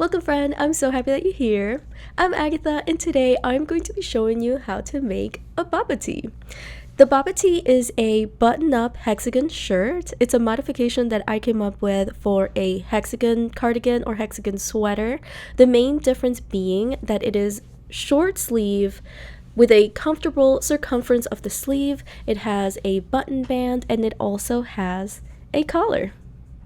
Welcome friend, I'm so happy that you're here. I'm Agatha and today I'm going to be showing you how to make a baba tee. The baba tee is a button-up hexagon shirt. It's a modification that I came up with for a hexagon cardigan or hexagon sweater. The main difference being that it is short sleeve with a comfortable circumference of the sleeve. It has a button band and it also has a collar.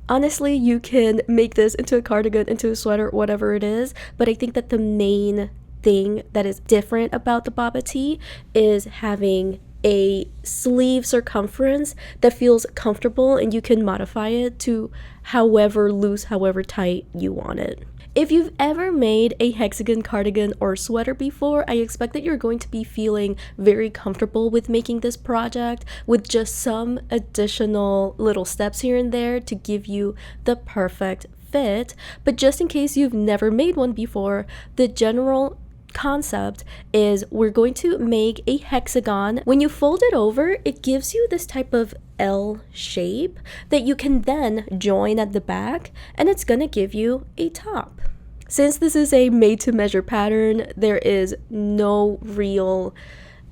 Honestly, you can make this into a cardigan, into a sweater, whatever it is, but I think that the main thing that is different about the baba tee is having a sleeve circumference that feels comfortable and you can modify it to however loose, however tight you want it. If you've ever made a hexagon cardigan or sweater before, I expect that you're going to be feeling very comfortable with making this project with just some additional little steps here and there to give you the perfect fit. But just in case you've never made one before, the general concept is we're going to make a hexagon. When you fold it over, it gives you this type of L shape that you can then join at the back, and it's gonna give you a top. Since this is a made-to-measure pattern, there is no real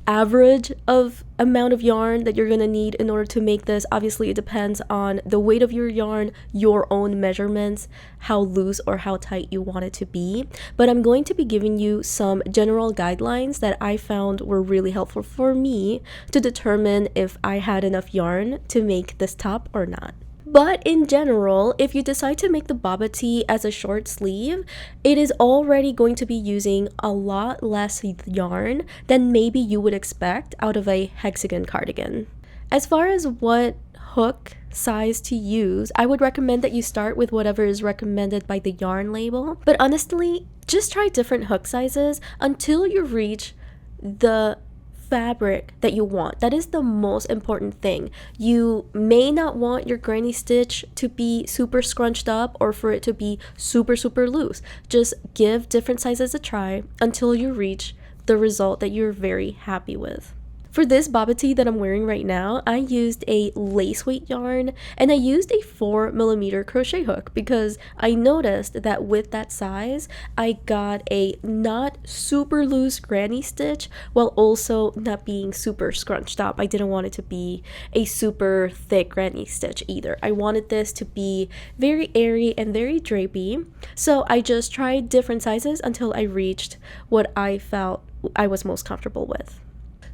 average of amount of yarn that you're gonna need in order to make this. Obviously, it depends on the weight of your yarn, your own measurements, how loose or how tight you want it to be. But I'm going to be giving you some general guidelines that I found were really helpful for me to determine if I had enough yarn to make this top or not. But in general, if you decide to make the baba tee as a short sleeve, it is already going to be using a lot less yarn than maybe you would expect out of a hexagon cardigan. As far as what hook size to use, I would recommend that you start with whatever is recommended by the yarn label. But honestly, just try different hook sizes until you reach the fabric that you want. That is the most important thing. You may not want your granny stitch to be super scrunched up or for it to be super loose. Just give different sizes a try until you reach the result that you're very happy with. For this baba tee that I'm wearing right now, I used a lace weight yarn and I used a 4mm crochet hook because I noticed that with that size, I got a not super loose granny stitch while also not being super scrunched up. I didn't want it to be a super thick granny stitch either. I wanted this to be very airy and very drapey. So I just tried different sizes until I reached what I felt I was most comfortable with.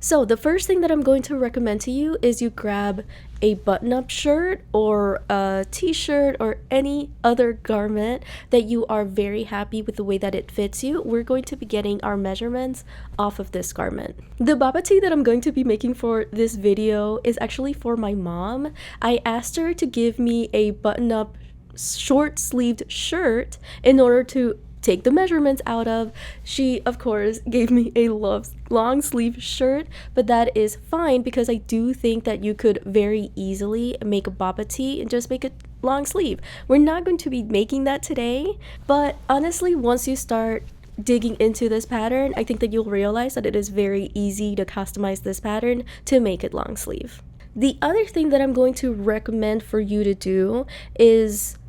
So the first thing that I'm going to recommend to you is you grab a button-up shirt or a t-shirt or any other garment that you are very happy with the way that it fits you. We're going to be getting our measurements off of this garment. The baba tee that I'm going to be making for this video is actually for my mom. I asked her to give me a button-up short-sleeved shirt in order to take the measurements out of. She of course gave me a long sleeve shirt, but that is fine because I do think that you could very easily make a baba tee and just make it long sleeve. We're not going to be making that today, but honestly, once you start digging into this pattern, I think that you'll realize that it is very easy to customize this pattern to make it long sleeve. The other thing that I'm going to recommend for you to do is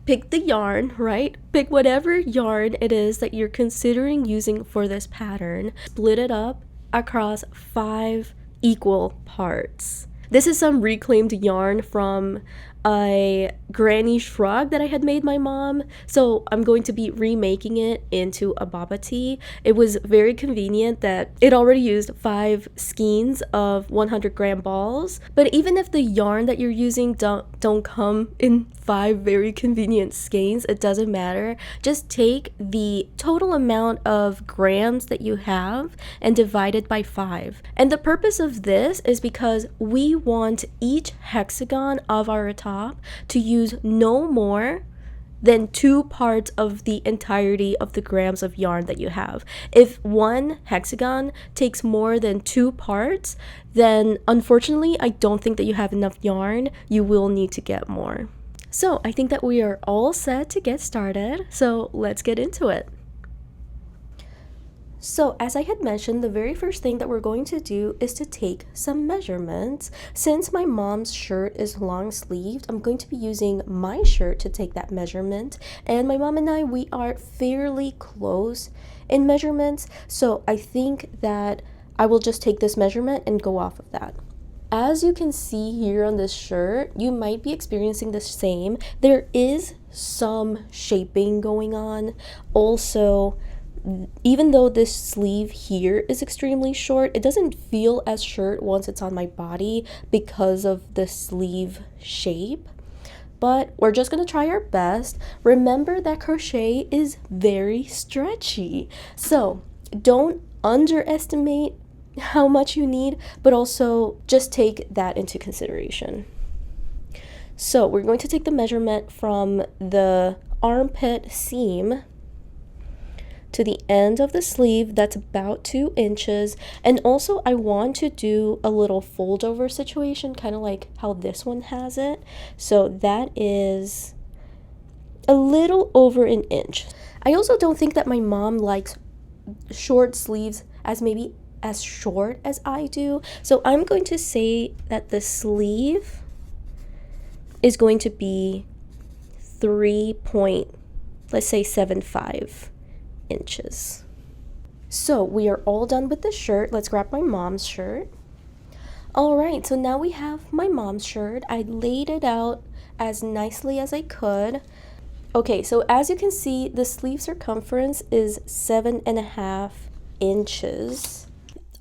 pick the yarn, right? Pick whatever yarn it is that you're considering using for this pattern. Split it up across 5 equal parts. This is some reclaimed yarn from a granny shrug that I had made my mom, so I'm going to be remaking it into a baba tee. It was very convenient that it already used 5 skeins of 100-gram balls, but even if the yarn that you're using don't come in 5 very convenient skeins, it doesn't matter. Just take the total amount of grams that you have and divide it by 5. And the purpose of this is because we want each hexagon of our top to use no more than 2 parts of the entirety of the grams of yarn that you have. If one hexagon takes more than 2 parts, then unfortunately I don't think that you have enough yarn. You will need to get more. So I think that we are all set to get started, so let's get into it. So, as I had mentioned, the very first thing that we're going to do is to take some measurements. Since my mom's shirt is long sleeved, I'm going to be using my shirt to take that measurement. And my mom and I, we are fairly close in measurements. So, I think that I will just take this measurement and go off of that. As you can see here on this shirt, you might be experiencing the same. There is some shaping going on. Also, even though this sleeve here is extremely short, it doesn't feel as short once it's on my body because of the sleeve shape. But we're just gonna try our best. Remember that crochet is very stretchy, so don't underestimate how much you need, but also just take that into consideration. So we're going to take the measurement from the armpit seam to the end of the sleeve. That's about 2 inches. And also I want to do a little fold over situation, kind of like how this one has it. So that is a little over 1 inch. I also don't think that my mom likes short sleeves as short as I do. So I'm going to say that the sleeve is going to be 3.75 inches. So we are all done with the shirt. Let's grab my mom's shirt. All right, so now we have my mom's shirt. I laid it out as nicely as I could. Okay, so as you can see, the sleeve circumference is 7.5 inches.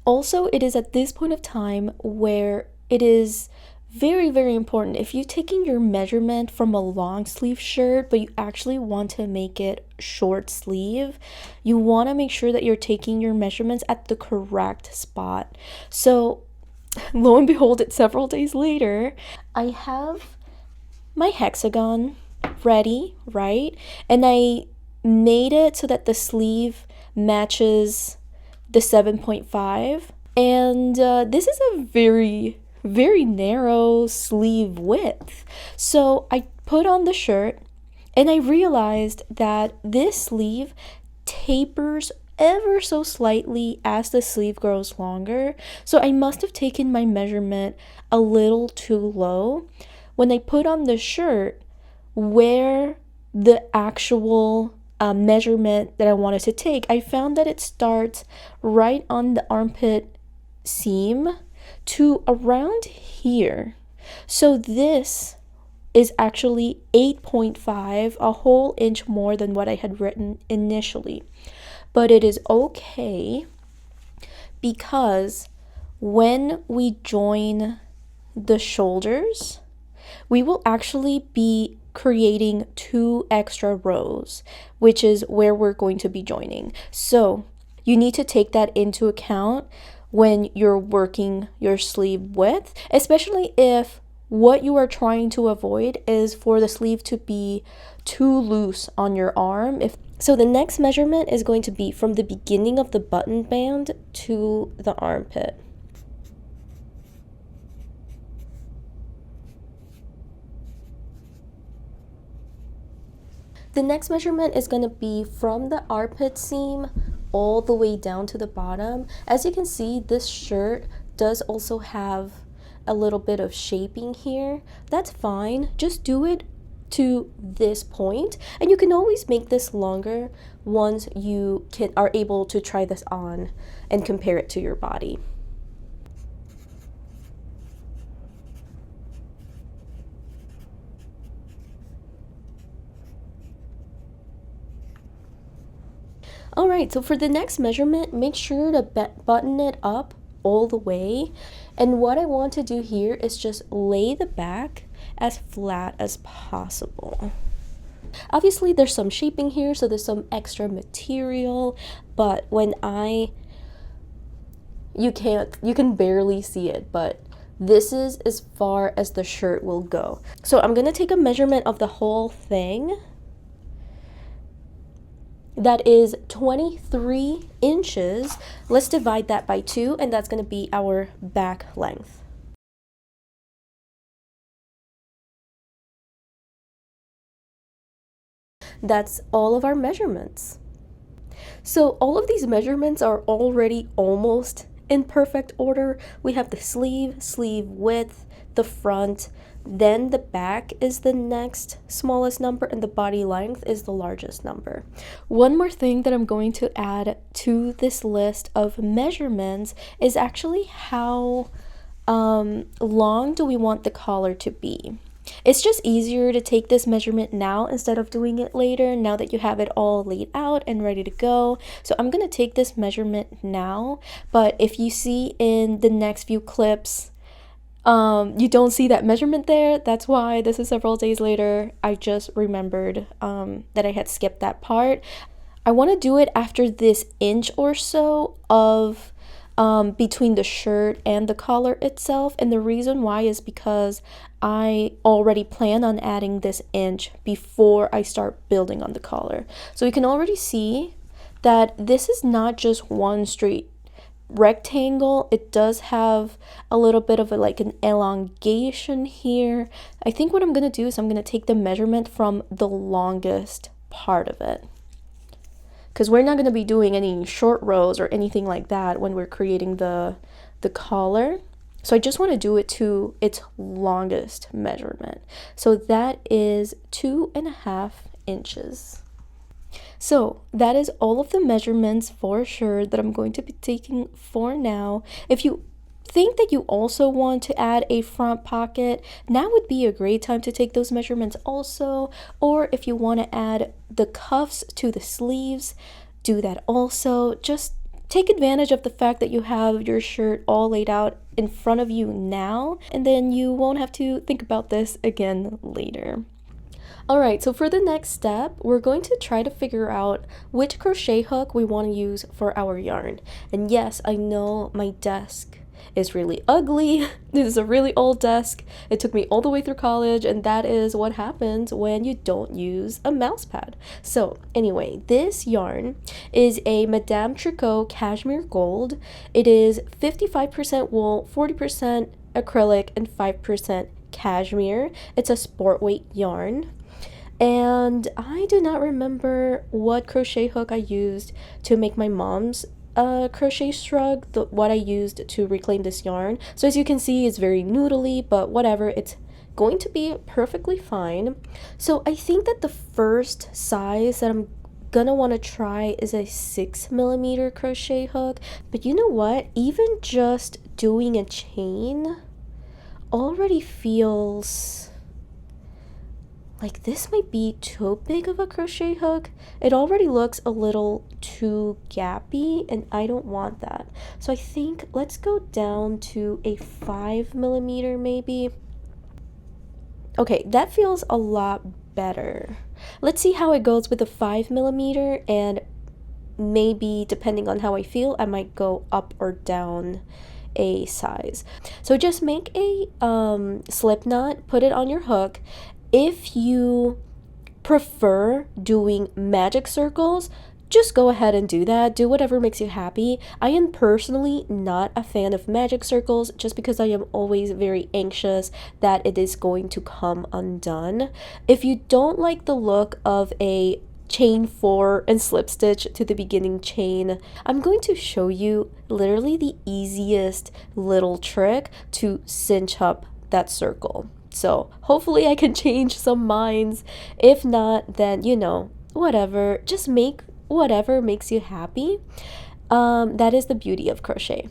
Also, it is at this point of time where it is very, very important. If you're taking your measurement from a long sleeve shirt, but you actually want to make it short sleeve, you want to make sure that you're taking your measurements at the correct spot. So, lo and behold, it's several days later. I have my hexagon ready, right? And I made it so that the sleeve matches the 7.5. And this is a very narrow sleeve width. So I put on the shirt and I realized that this sleeve tapers ever so slightly as the sleeve grows longer. So I must have taken my measurement a little too low. When I put on the shirt, where the actual measurement that I wanted to take, I found that it starts right on the armpit seam to around here. So this is actually 8.5, a whole inch more than what I had written initially. But it is okay because when we join the shoulders, we will actually be creating 2 extra rows, which is where we're going to be joining. So you need to take that into account when you're working your sleeve width, especially if what you are trying to avoid is for the sleeve to be too loose on your arm. So the next measurement is going to be from the beginning of the button band to the armpit. The next measurement is going to be from the armpit seam all the way down to the bottom. As you can see, this shirt does also have a little bit of shaping here. That's fine. Just do it to this point, and you can always make this longer once you are able to try this on and compare it to your body. All right, so for the next measurement, make sure to button it up all the way. And what I want to do here is just lay the back as flat as possible. Obviously, there's some shaping here, so there's some extra material, but you can barely see it, but this is as far as the shirt will go. So I'm gonna take a measurement of the whole thing. That is 23 inches. Let's divide that by 2, and that's going to be our back length. That's all of our measurements. So all of these measurements are already almost in perfect order. We have the sleeve width, the front, then the back is the next smallest number, and the body length is the largest number. One more thing that I'm going to add to this list of measurements is actually how long do we want the collar to be. It's just easier to take this measurement now instead of doing it later, now that you have it all laid out and ready to go. So I'm going to take this measurement now, but if you see in the next few clips, you don't see that measurement there. That's why this is several days later. I just remembered that I had skipped that part. I want to do it after this inch or so of between the shirt and the collar itself, and the reason why is because I already plan on adding this inch before I start building on the collar. So you can already see that this is not just one straight rectangle. It does have a little bit of like an elongation here. I think what I'm going to do is I'm going to take the measurement from the longest part of it, because we're not going to be doing any short rows or anything like that when we're creating the collar. So I just want to do it to its longest measurement. So that is 2.5 inches. So that is all of the measurements for sure that I'm going to be taking for now. If you think that you also want to add a front pocket, now would be a great time to take those measurements also. Or if you want to add the cuffs to the sleeves, do that also. Just take advantage of the fact that you have your shirt all laid out in front of you now, and then you won't have to think about this again later. Alright, so for the next step, we're going to try to figure out which crochet hook we want to use for our yarn. And yes, I know my desk is really ugly. This is a really old desk. It took me all the way through college, and that is what happens when you don't use a mouse pad. So anyway, this yarn is a Madame Tricot Cashmere Gold. It is 55% wool, 40% acrylic, and 5% cashmere. It's a sport weight yarn. And I do not remember what crochet hook I used to make my mom's crochet shrug, what I used to reclaim this yarn. So as you can see, it's very noodly, but whatever, it's going to be perfectly fine. So I think that the first size that I'm gonna want to try is a 6mm crochet hook. But you know what? Even just doing a chain already feels like this might be too big of a crochet hook. It already looks a little too gappy, and I don't want that. So I think let's go down to a 5mm maybe. Okay, that feels a lot better. Let's see how it goes with a 5mm, and maybe depending on how I feel, I might go up or down a size. So just make a slip knot, put it on your hook. If you prefer doing magic circles, just go ahead and do that. Do whatever makes you happy. I am personally not a fan of magic circles just because I am always very anxious that it is going to come undone. If you don't like the look of a chain 4 and slip stitch to the beginning chain, I'm going to show you literally the easiest little trick to cinch up that circle. So hopefully I can change some minds. If not, then you know, whatever, just make whatever makes you happy. That is the beauty of crochet.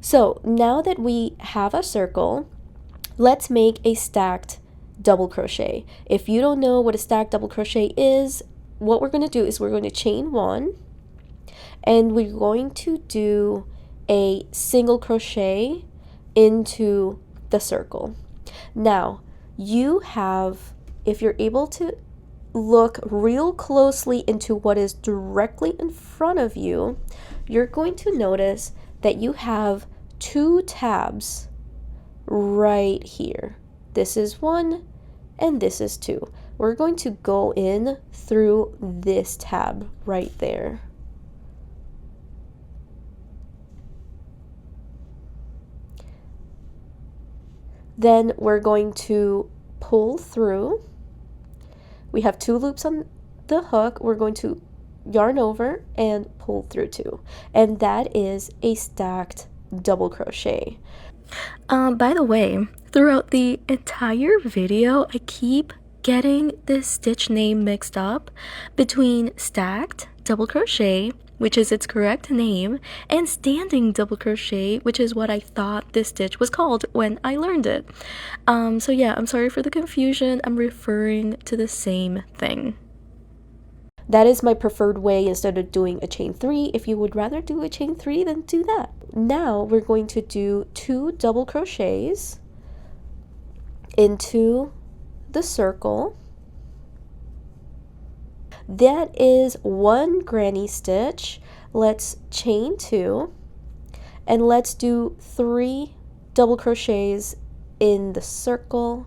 So now that we have a circle, let's make a stacked double crochet. If you don't know what a stacked double crochet is, what we're going to do is we're going to chain 1, and we're going to do a single crochet into the circle. Now, you have, if you're able to look real closely into what is directly in front of you, you're going to notice that you have 2 tabs right here. This is 1 and this is 2. We're going to go in through this tab right there. Then we're going to pull through. We have 2 loops on the hook. We're going to yarn over and pull through 2, and that is a stacked double crochet. By the way, throughout the entire video, I keep getting this stitch name mixed up between stacked double crochet, which is its correct name, and standing double crochet, which is what I thought this stitch was called when I learned it. So yeah, I'm sorry for the confusion. I'm referring to the same thing. That is my preferred way instead of doing a chain 3. If you would rather do a chain 3, then do that. Now we're going to do 2 double crochets into the circle. That is 1 granny stitch. Let's chain 2 and let's do 3 double crochets in the circle.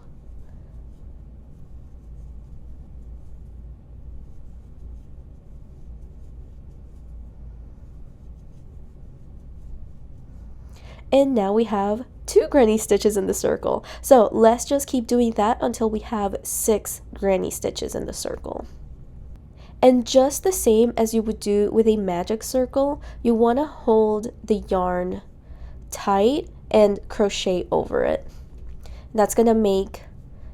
And now we have 2 granny stitches in the circle. So let's just keep doing that until we have 6 granny stitches in the circle. And just the same as you would do with a magic circle, you want to hold the yarn tight and crochet over it. That's going to make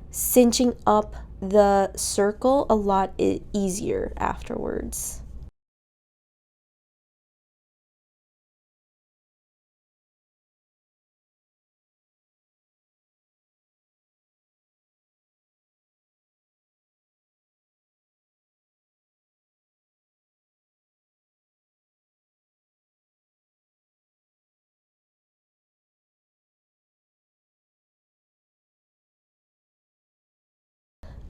cinching up the circle a lot easier afterwards.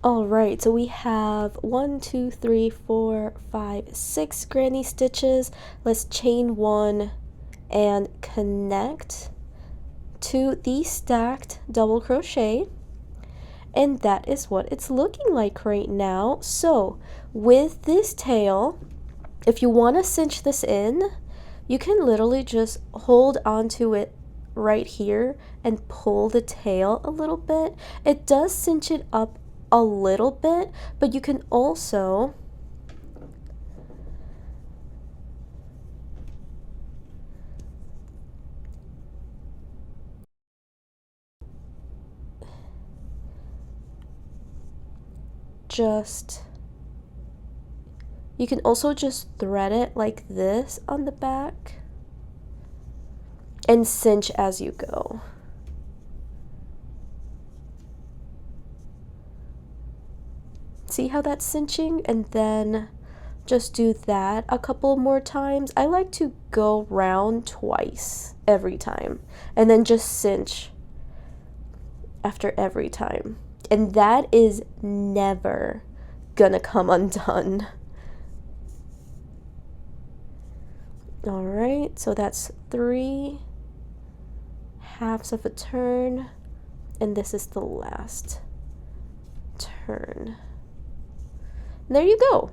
Alright, so we have 1, 2, 3, 4, 5, 6 granny stitches. Let's chain 1 and connect to the stacked double crochet. And that is what it's looking like right now. So with this tail, if you want to cinch this in, you can literally just hold onto it right here and pull the tail a little bit. It does cinch it up a little bit, but you can also just thread it like this on the back and cinch as you go. See how that's cinching? And then just do that a couple more times. I like to go round twice every time and then just cinch after every time. And that is never gonna come undone. Alright, so that's 3 halves of a turn, and this is the last turn. And there you go.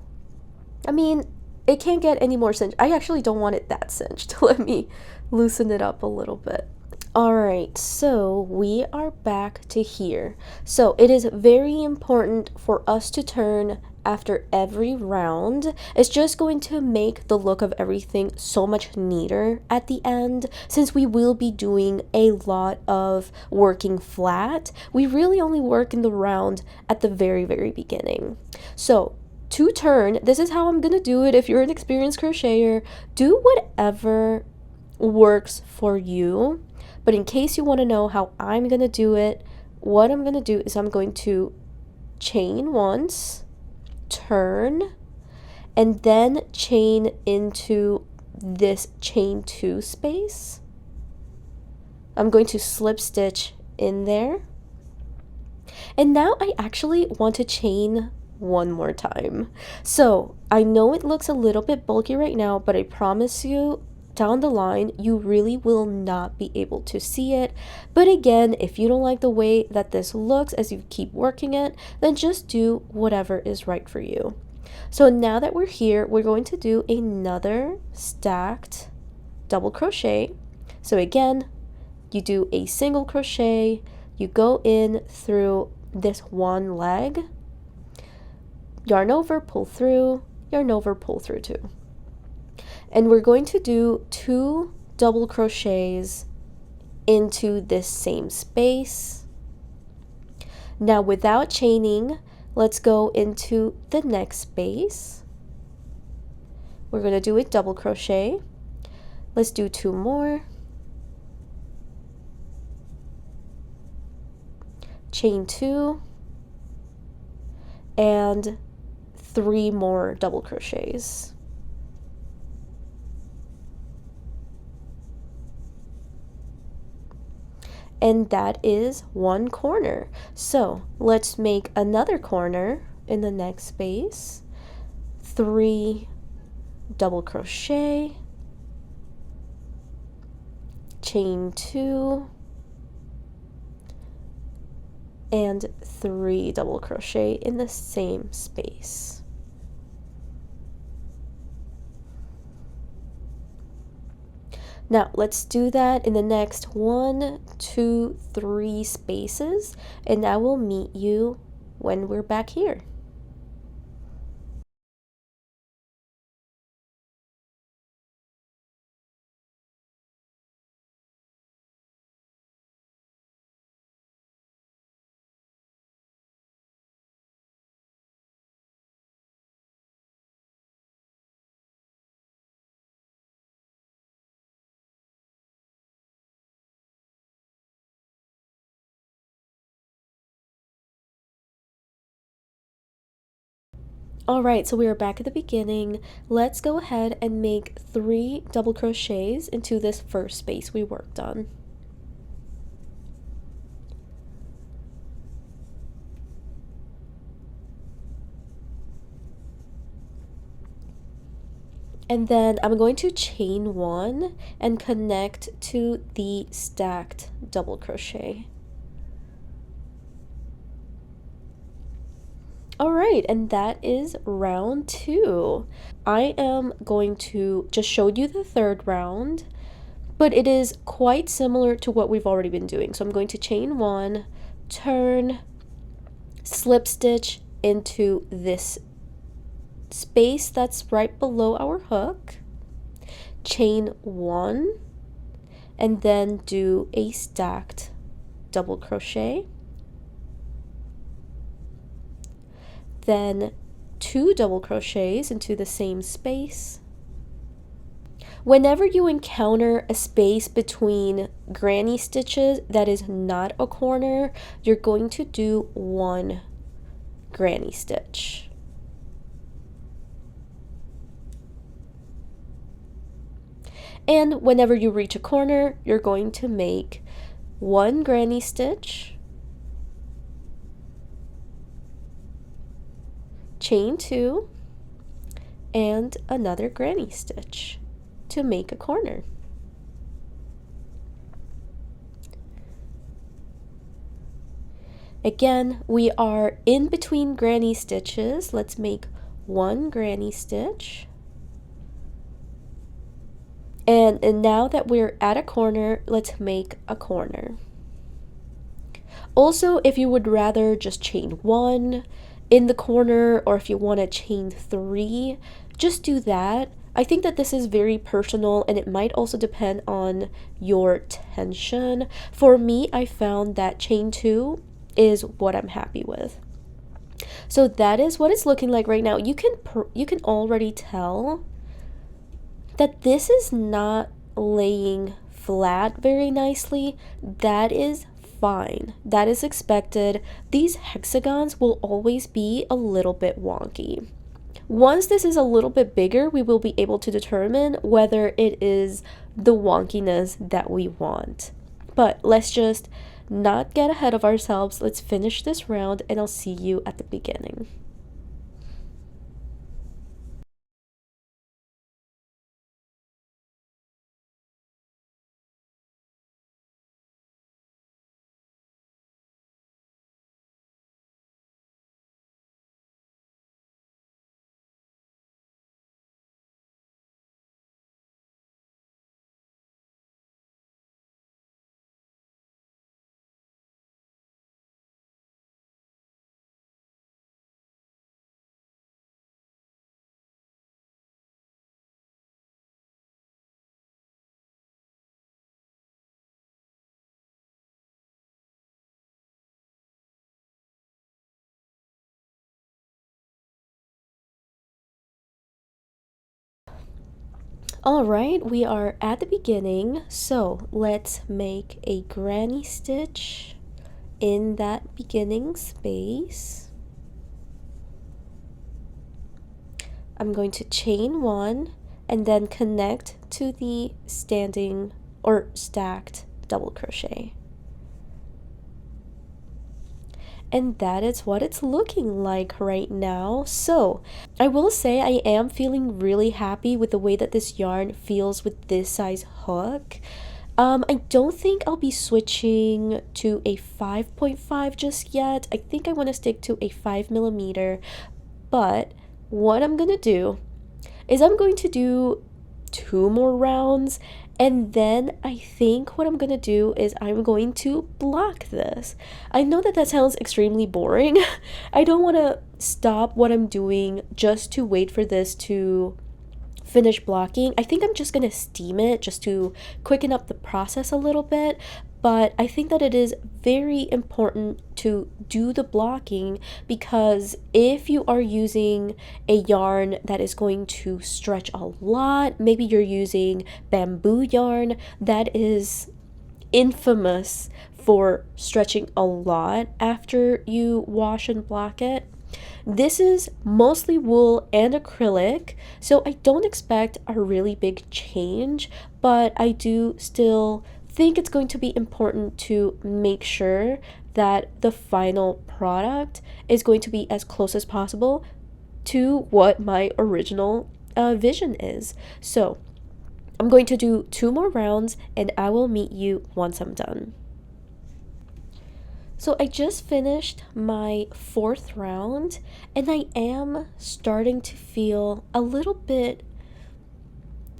I mean, it can't get any more cinched. I actually don't want it that cinched. Let me loosen it up a little bit. Alright, so we are back to here. So it is very important for us to turn after every round. It's just going to make the look of everything so much neater at the end. Since we will be doing a lot of working flat, we really only work in the round at the very, very beginning. So to turn, this is how I'm gonna do it. If you're an experienced crocheter, do whatever works for you. But in case you want to know how I'm gonna do it, what I'm gonna do is I'm going to chain once, turn, and then chain into this chain 2 space. I'm going to slip stitch in there. And now I actually want to chain one more time. So I know it looks a little bit bulky right now, but I promise you down the line you really will not be able to see it. But again, if you don't like the way that this looks as you keep working it, then just do whatever is right for you. So now that we're here, we're going to do another stacked double crochet. So again, you do a single crochet, you go in through this one leg, yarn over, pull through, yarn over, pull through 2. And we're going to do 2 double crochets into this same space. Now without chaining, let's go into the next space. We're going to do a double crochet. Let's do 2 more. Chain 2 and 3 more double crochets. And that is 1 corner. So let's make another corner in the next space. 3 double crochet, chain 2, and 3 double crochet in the same space. Now let's do that in the next 1, 2, 3 spaces, and I will meet you when we're back here. Alright, so we are back at the beginning. Let's go ahead and make 3 double crochets into this first space we worked on. And then I'm going to chain 1 and connect to the stacked double crochet. Alright, and that is round 2. I am going to just show you the third round, but it is quite similar to what we've already been doing. So I'm going to chain 1, turn, slip stitch into this space that's right below our hook, chain 1, and then do a stacked double crochet, then 2 double crochets into the same space. Whenever you encounter a space between granny stitches that is not a corner, you're going to do 1 granny stitch. And whenever you reach a corner, you're going to make 1 granny stitch, chain 2, and another granny stitch to make a corner. Again, we are in between granny stitches. Let's make 1 granny stitch. And now that we're at a corner, let's make a corner. Also, if you would rather just chain 1 in the corner, or if you want to chain 3, just do that. I think that this is very personal, and it might also depend on your tension. For me, I found that chain 2 is what I'm happy with. So that is what it's looking like right now. You can already tell that this is not laying flat very nicely. That is fine. That is expected. These hexagons will always be a little bit wonky. Once this is a little bit bigger, we will be able to determine whether it is the wonkiness that we want. But let's just not get ahead of ourselves. Let's finish this round, and I'll see you at the beginning. All right, we are at the beginning, so let's make a granny stitch in that beginning space. I'm going to chain one and then connect to the standing or stacked double crochet. And that is what it's looking like right now. So I will say I am feeling really happy with the way that this yarn feels with this size hook. I don't think I'll be switching to a 5.5 just yet. I think I want to stick to a 5mm, but what I'm gonna do is I'm going to do 2 more rounds, and then I think what I'm gonna do is I'm going to block this. I know that sounds extremely boring. I don't want to stop what I'm doing just to wait for this to finish blocking. I think I'm just gonna steam it just to quicken up the process a little bit, but I think that it is very important to do the blocking, because if you are using a yarn that is going to stretch a lot, maybe you're using bamboo yarn that is infamous for stretching a lot after you wash and block it. This is mostly wool and acrylic, so I don't expect a really big change, but I do still think it's going to be important to make sure that the final product is going to be as close as possible to what my original vision is. So I'm going to do 2 more rounds and I will meet you once I'm done. So I just finished my 4th round and I am starting to feel a little bit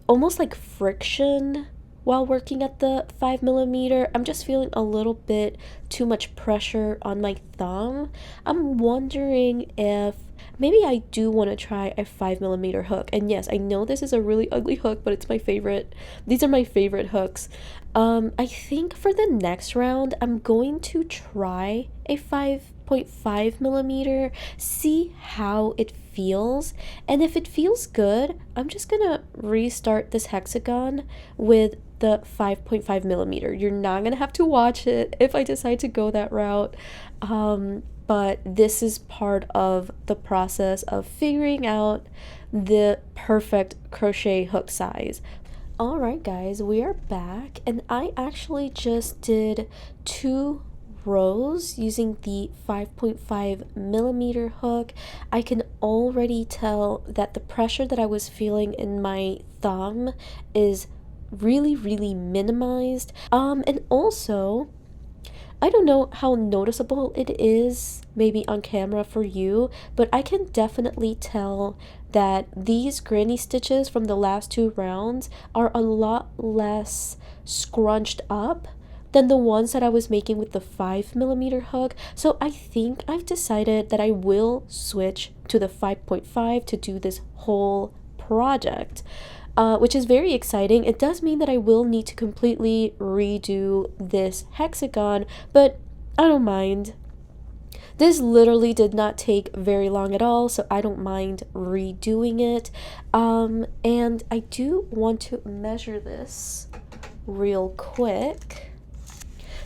almost like friction while working at the 5mm. I'm just feeling a little bit too much pressure on my thumb. I'm wondering if maybe I do want to try a 5mm hook. And yes, I know this is a really ugly hook, but it's my favorite. These are my favorite hooks. I think for the next round, I'm going to try a 5.5mm, see how it feels. And if it feels good, I'm just gonna restart this hexagon with the 5.5mm. You're not gonna have to watch it if I decide to go that route. But this is part of the process of figuring out the perfect crochet hook size. Alright guys, we are back, and I actually just did 2 rows using the 5.5mm hook. I can already tell that the pressure that I was feeling in my thumb is really minimized. And also, I don't know how noticeable it is maybe on camera for you, but I can definitely tell that these granny stitches from the last 2 rounds are a lot less scrunched up than the ones that I was making with the 5mm hook. So I think I've decided that I will switch to the 5.5 to do this whole project. Which is very exciting. It does mean that I will need to completely redo this hexagon, but I don't mind. This literally did not take very long at all, so I don't mind redoing it. And I do want to measure this real quick.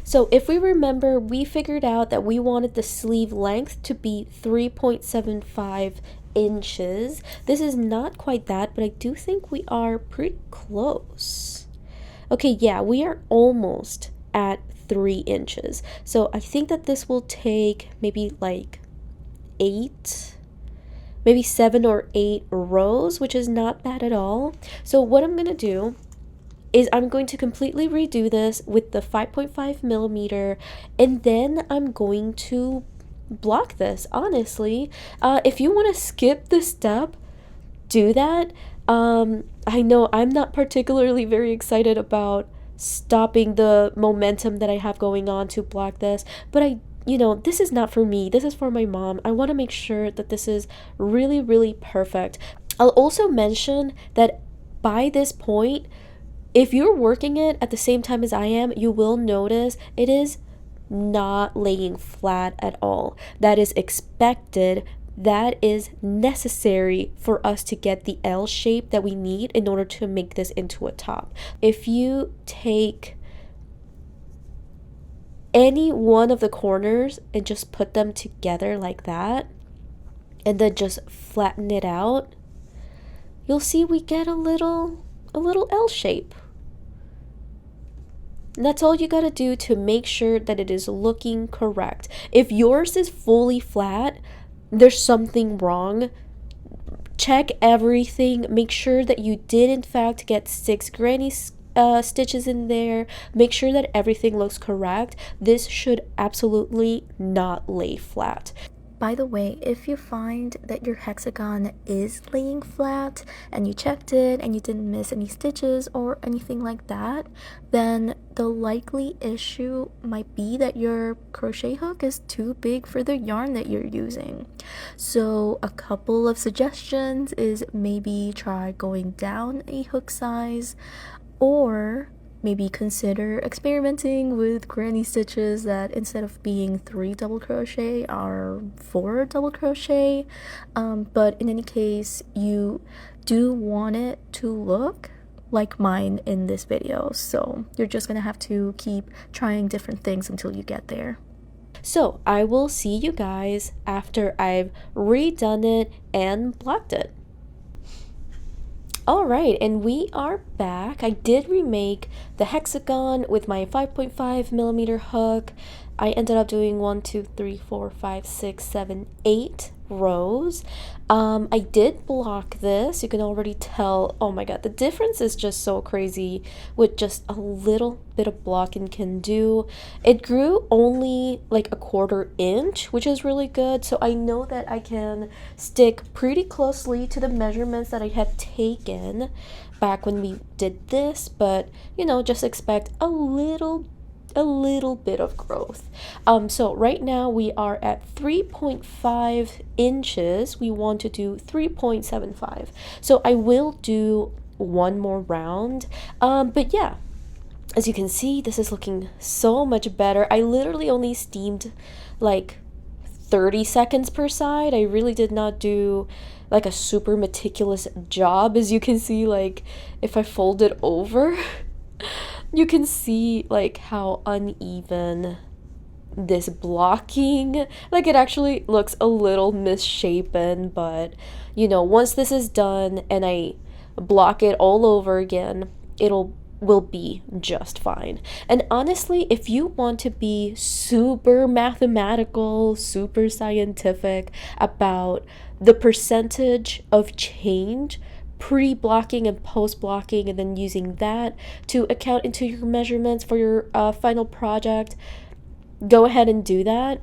So if we remember, we figured out that we wanted the sleeve length to be 3.75 inches. This is not quite that, but I do think we are pretty close. Okay, yeah, we are almost at 3 inches. So I think that this will take maybe like 7 or 8 rows, which is not bad at all. So what I'm gonna do is I'm going to completely redo this with the 5.5mm, and then I'm going to block this. Honestly, if you want to skip this step, do that. I know I'm not particularly very excited about stopping the momentum that I have going on to block this, but this is not for me. This is for my mom. I want to make sure that this is really perfect. I'll also mention that by this point, if you're working it at the same time as I am, you will notice it is not laying flat at all. That is expected that is necessary for us to get the L shape that we need in order to make this into a top. If you take any one of the corners and just put them together like that, and then just flatten it out, you'll see we get a little L shape. And that's all you gotta do to make sure that it is looking correct. If yours is fully flat, there's something wrong. Check everything. Make sure that you did in fact get 6 granny stitches in there. Make sure that everything looks correct. This should absolutely not lay flat. By the way, if you find that your hexagon is laying flat and you checked it and you didn't miss any stitches or anything like that, then the likely issue might be that your crochet hook is too big for the yarn that you're using. So a couple of suggestions is maybe try going down a hook size, or maybe consider experimenting with granny stitches that instead of being 3 double crochet are 4 double crochet. But in any case, you do want it to look like mine in this video, so you're just gonna have to keep trying different things until you get there. So I will see you guys after I've redone it and blocked it. Alright, and we are back. I did remake the hexagon with my 5.5mm hook. I ended up doing 1, 2, 3, 4, 5, 6, 7, 8 rows. I did block this. You can already tell, oh my god, the difference is just so crazy with just a little bit of blocking can do. It grew only like a 1/4 inch, which is really good. So I know that I can stick pretty closely to the measurements that I had taken back when we did this, but you know, just expect a little bit of growth. So right now we are at 3.5 inches. We want to do 3.75. So I will do one more round. But yeah, as you can see, this is looking so much better. I literally only steamed like 30 seconds per side. I really did not do like a super meticulous job. As you can see, like if I fold it over, you can see like how uneven this blocking, like it actually looks a little misshapen, but you know, once this is done and I block it all over again, will be just fine. And honestly, if you want to be super mathematical, super scientific about the percentage of change pre-blocking and post-blocking, and then using that to account into your measurements for your final project, go ahead and do that.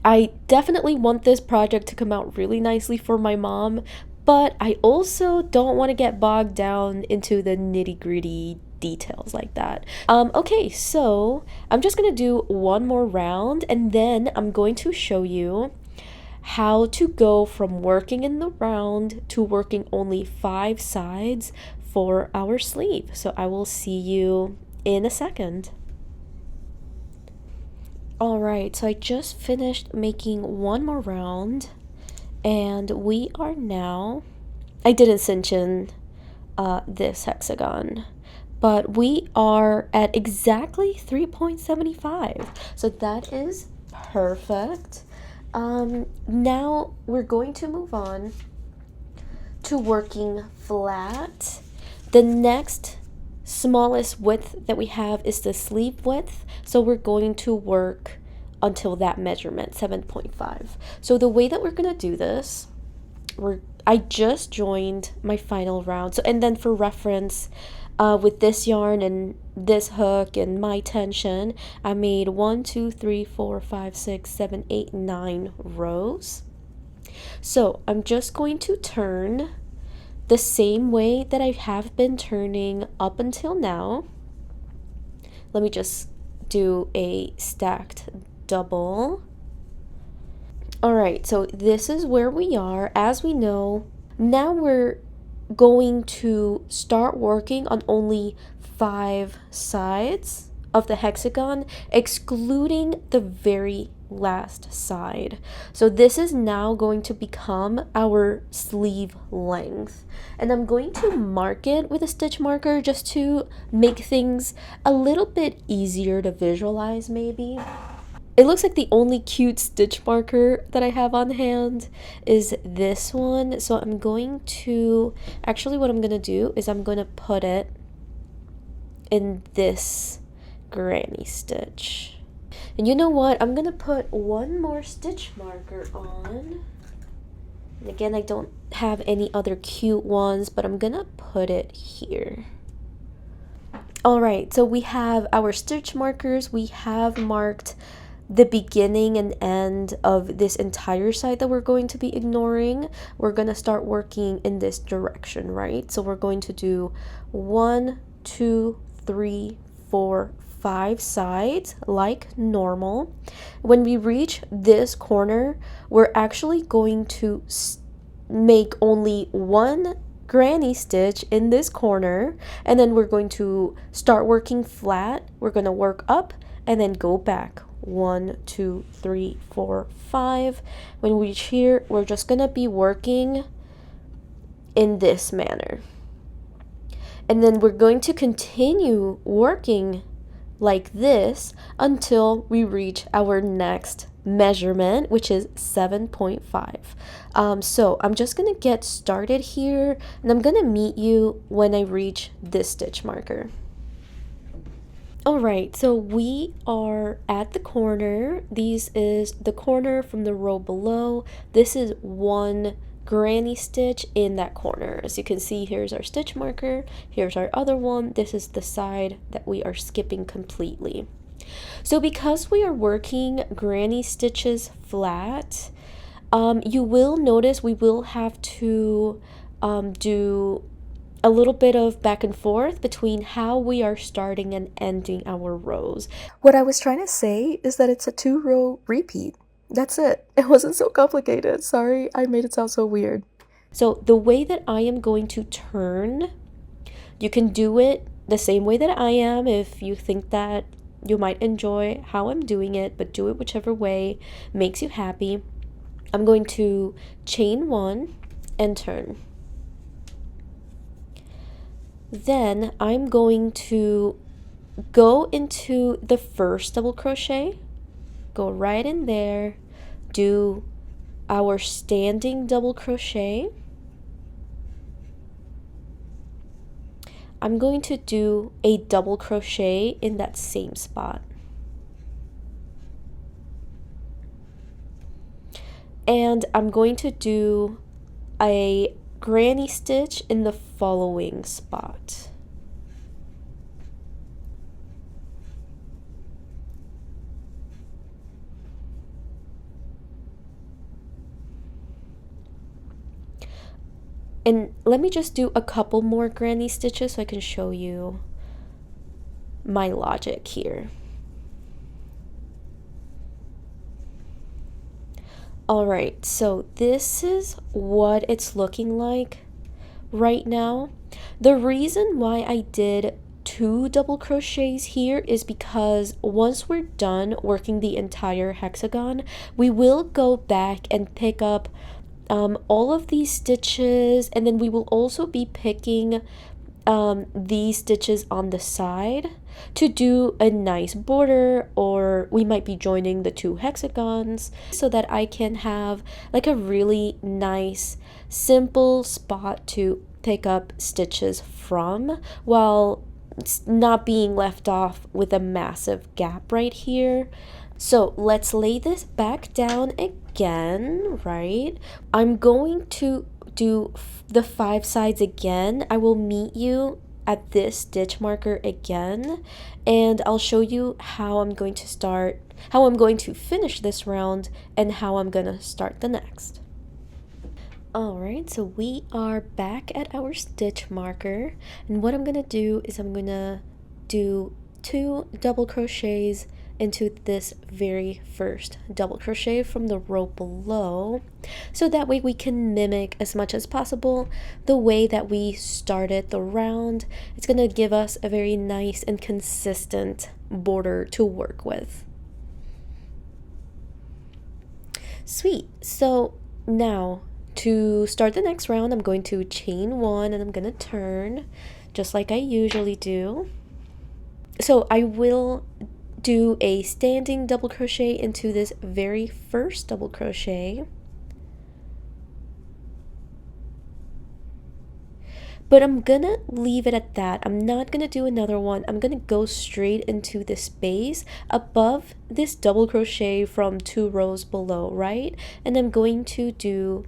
I definitely want this project to come out really nicely for my mom, but I also don't want to get bogged down into the nitty-gritty details like that. Okay, so I'm just gonna do one more round, and then I'm going to show you how to go from working in the round to working only 5 sides for our sleeve. So I will see you in a second. Alright, so I just finished making one more round, and we are now, I didn't cinch in this hexagon, but we are at exactly 3.75. So that is perfect. Now we're going to move on to working flat. The next smallest width that we have is the sleeve width, so we're going to work until that measurement, 7.5. So the way that we're gonna do this, I just joined my final round. So, and then for reference, with this yarn and this hook and my tension, I made 1, 2, 3, 4, 5, 6, 7, 8, 9 rows. So I'm just going to turn the same way that I have been turning up until now. Let me just do a stacked double. Alright, so this is where we are. As we know, now we're going to start working on only 5 sides of the hexagon, excluding the very last side. So this is now going to become our sleeve length, and I'm going to mark it with a stitch marker just to make things a little bit easier to visualize. Maybe it looks like the only cute stitch marker that I have on hand is this one, so I'm going to actually, what I'm gonna do is I'm gonna put it in this granny stitch. And you know what? I'm gonna put one more stitch marker on. And again, I don't have any other cute ones, but I'm gonna put it here. Alright, so we have our stitch markers. We have marked the beginning and end of this entire side that we're going to be ignoring. We're gonna start working in this direction, right? So we're going to do 1, 2, 3, 4, 5 sides like normal. When we reach this corner, we're actually going to make only one granny stitch in this corner, and then we're going to start working flat. We're going to work up and then go back. 1, 2, 3, 4, 5. When we reach here, we're just going to be working in this manner. And then we're going to continue working like this until we reach our next measurement, which is 7.5. So I'm just gonna get started here, and I'm gonna meet you when I reach this stitch marker. Alright, so we are at the corner. This is the corner from the row below. This is one granny stitch in that corner. As you can see, here's our stitch marker, here's our other one. This is the side that we are skipping completely. So because we are working granny stitches flat, you will notice we will have to do a little bit of back and forth between how we are starting and ending our rows. What I was trying to say is that it's a 2-row repeat. That's it. It wasn't so complicated. Sorry, I made it sound so weird. So the way that I am going to turn, you can do it the same way that I am if you think that you might enjoy how I'm doing it, but do it whichever way makes you happy. I'm going to chain 1 and turn. Then I'm going to go into the first double crochet, go right in there, do our standing double crochet. I'm going to do a double crochet in that same spot. And I'm going to do a granny stitch in the following spot. And let me just do a couple more granny stitches so I can show you my logic here. Alright, so this is what it's looking like right now. The reason why I did 2 double crochets here is because once we're done working the entire hexagon, we will go back and pick up all of these stitches, and then we will also be picking these stitches on the side to do a nice border, or we might be joining the 2 hexagons so that I can have like a really nice simple spot to pick up stitches from while not being left off with a massive gap right here. So let's lay this back down again, right? I'm going to do the 5 sides again. I will meet you at this stitch marker again, and I'll show you how I'm going to finish this round and how I'm gonna start the next. Alright, so we are back at our stitch marker, and what I'm gonna do is I'm gonna do 2 double crochets into this very first double crochet from the row below, so that way we can mimic as much as possible the way that we started the round. It's going to give us a very nice and consistent border to work with. Sweet. So now to start the next round, I'm going to chain one and I'm going to turn just like I usually do. So I will do a standing double crochet into this very first double crochet. But I'm gonna leave it at that. I'm not gonna do another one. I'm gonna go straight into the space above this double crochet from 2 rows below, right? And I'm going to do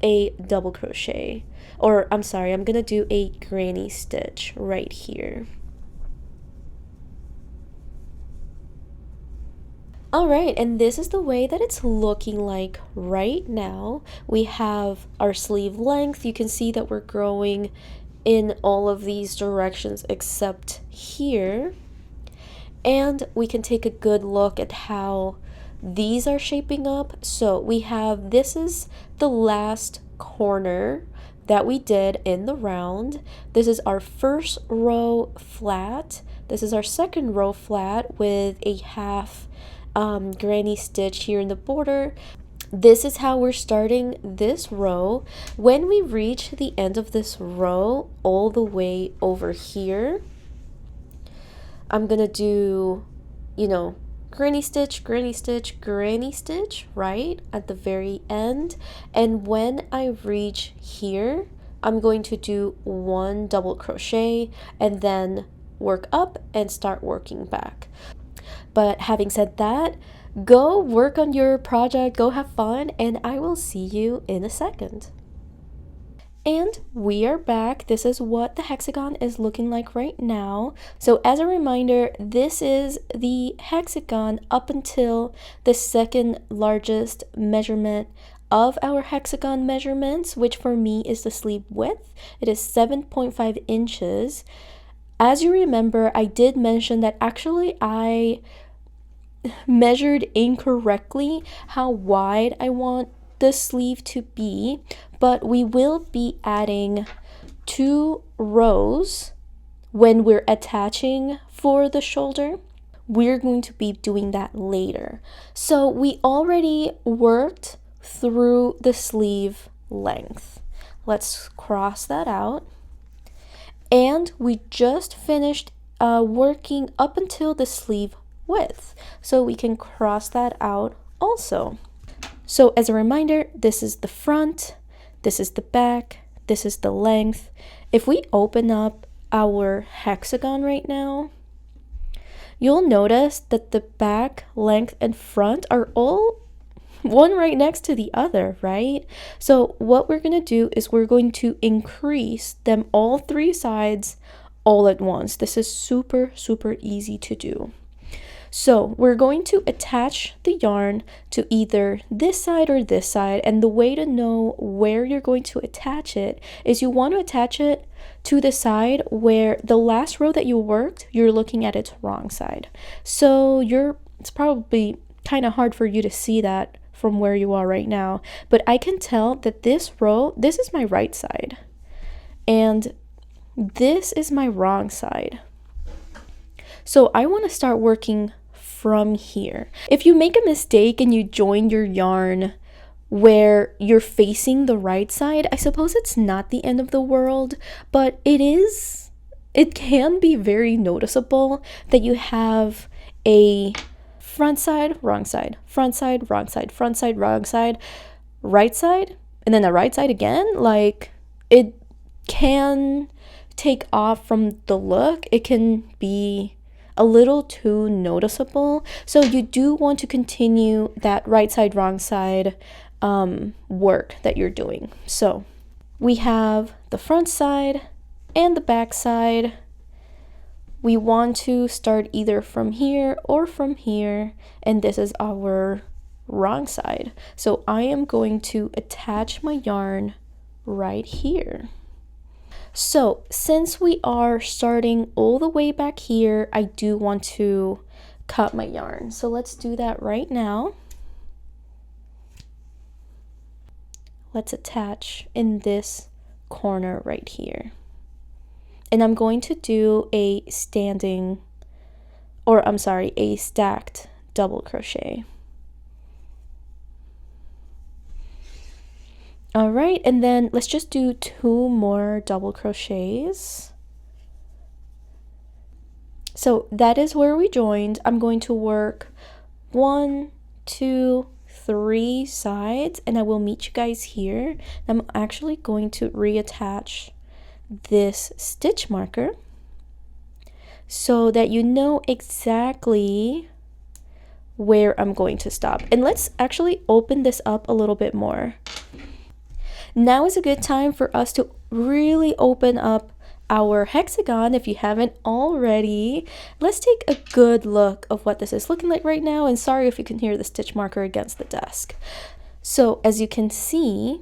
a double crochet, or I'm sorry, I'm gonna do a granny stitch right here. Alright, and this is the way that it's looking like right now. We have our sleeve length. You can see that we're growing in all of these directions except here. And we can take a good look at how these are shaping up. So we have, this is the last corner that we did in the round. This is our first row flat. This is our second row flat with a half granny stitch here in the border. This is how we're starting this row. When we reach the end of this row all the way over here, I'm gonna do, you know, granny stitch, granny stitch, granny stitch, right at the very end. And when I reach here, I'm going to do 1 double crochet and then work up and start working back. But having said that, go work on your project, go have fun, and I will see you in a second. And we are back. This is what the hexagon is looking like right now. So as a reminder, this is the hexagon up until the second largest measurement of our hexagon measurements, which for me is the sleeve width. It is 7.5 inches. As you remember, I did mention that actually I measured incorrectly how wide I want the sleeve to be, but we will be adding 2 rows when we're attaching for the shoulder. We're going to be doing that later. So we already worked through the sleeve length. Let's cross that out. And we just finished working up until the sleeve width. So we can cross that out also. So as a reminder, this is the front, this is the back, this is the length. If we open up our hexagon right now, you'll notice that the back, length, and front are all one right next to the other, right? So what we're going to do is we're going to increase them all 3 sides all at once. This is super, super easy to do. So we're going to attach the yarn to either this side or this side, and the way to know where you're going to attach it is you want to attach it to the side where the last row that you worked, you're looking at its wrong side. So it's probably kind of hard for you to see that from where you are right now, but I can tell that this row, this is my right side, and this is my wrong side. So I want to start working from here. If you make a mistake and you join your yarn where you're facing the right side, I suppose it's not the end of the world, but it can be very noticeable that you have a front side, wrong side, front side, wrong side, front side, wrong side, right side, and then the right side again. Like, it can take off from the look. It can be a little too noticeable. So you do want to continue that right side, wrong side work that you're doing. So we have the front side and the back side. We want to start either from here or from here, and this is our wrong side. So I am going to attach my yarn right here. So since we are starting all the way back here, I do want to cut my yarn. So let's do that right now. Let's attach in this corner right here. And I'm going to do a a stacked double crochet. All right, and then let's just do 2 more double crochets. So that is where we joined. I'm going to work 1, 2, 3 sides, and I will meet you guys here. I'm actually going to reattach this stitch marker so that you know exactly where I'm going to stop. And let's actually open this up a little bit more. Now is a good time for us to really open up our hexagon. If you haven't already, let's take a good look of what this is looking like right now. And sorry if you can hear the stitch marker against the desk. So as you can see,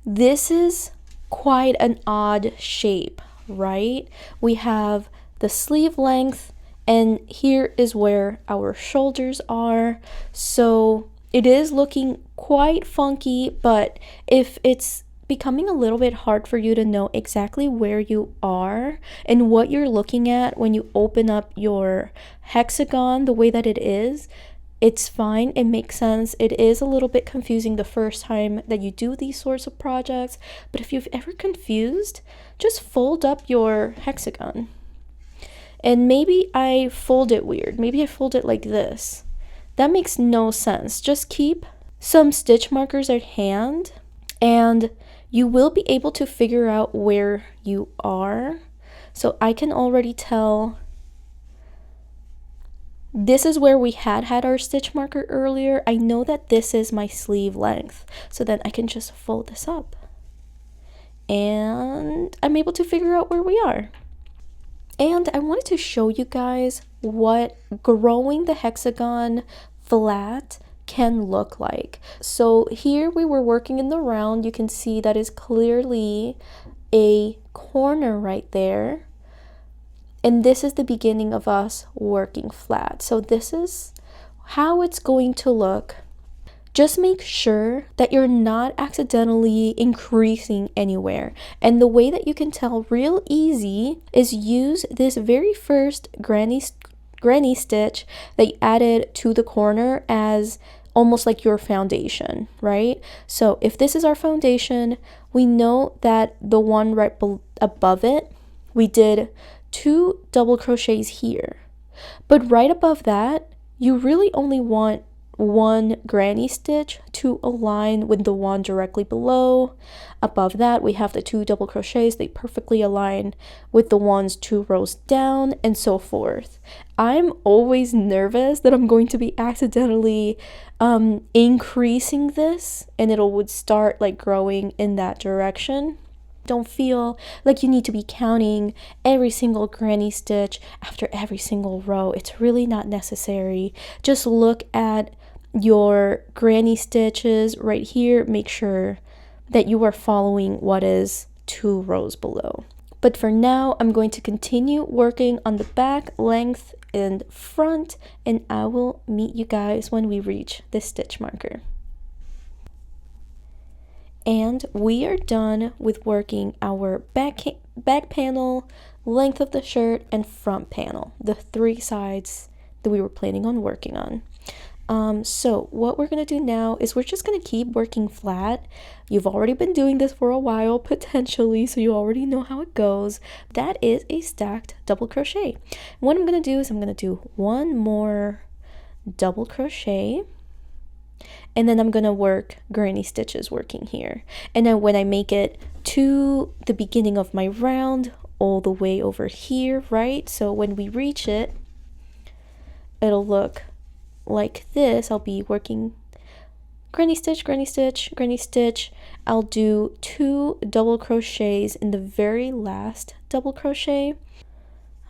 this is quite an odd shape, right? We have the sleeve length, and here is where our shoulders are. So it is looking quite funky, but if it's becoming a little bit hard for you to know exactly where you are and what you're looking at when you open up your hexagon the way that it is, it's fine. It makes sense. It is a little bit confusing the first time that you do these sorts of projects, but if you've ever confused, just fold up your hexagon. And maybe I fold it weird. Maybe I fold it like this. That makes no sense. Just keep some stitch markers at hand and you will be able to figure out where you are. So I can already tell this is where we had our stitch marker earlier. I know that this is my sleeve length. So then I can just fold this up. And I'm able to figure out where we are. And I wanted to show you guys what growing the hexagon flat can look like. So here we were working in the round. You can see that is clearly a corner right there. And this is the beginning of us working flat. So this is how it's going to look. Just make sure that you're not accidentally increasing anywhere. And the way that you can tell real easy is use this very first granny stitch that you added to the corner as almost like your foundation, right? So if this is our foundation, we know that the one right above it, we did 2 double crochets here. But right above that, you really only want 1 granny stitch to align with the one directly below. Above that, we have the 2 double crochets. They perfectly align with the ones 2 rows down, and so forth. I'm always nervous that I'm going to be accidentally increasing this and would start like growing in that direction. Don't feel like you need to be counting every single granny stitch after every single row. It's really not necessary. Just look at your granny stitches right here. Make sure that you are following what is 2 rows below. But for now, I'm going to continue working on the back, length, and front, and I will meet you guys when we reach the stitch marker. And we are done with working our back panel, length of the shirt, and front panel, the 3 sides that we were planning on working on. So what we're going to do now is we're just going to keep working flat. You've already been doing this for a while, potentially, so you already know how it goes. That is a stacked double crochet. What I'm going to do is I'm going to do 1 more double crochet. And then I'm going to work granny stitches working here. And then when I make it to the beginning of my round, all the way over here, right? So when we reach it, it'll look like this. I'll be working granny stitch, granny stitch, granny stitch. I'll do 2 double crochets in the very last double crochet.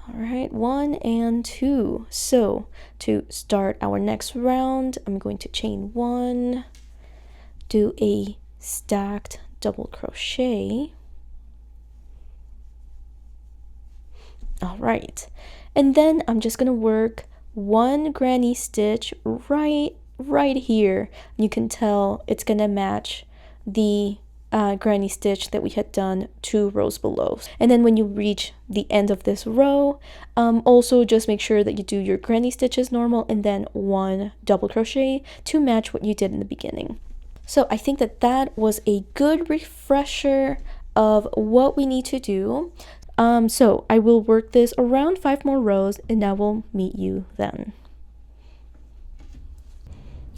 All right, 1 and 2. So to start our next round, I'm going to chain 1, do a stacked double crochet. All right, and then I'm just going to work one granny stitch right here. You can tell it's gonna match the granny stitch that we had done 2 rows below. And then when you reach the end of this row, also just make sure that you do your granny stitches normal and then 1 double crochet to match what you did in the beginning. So I think that that was a good refresher of what we need to do. So I will work this around 5 more rows and I will meet you then.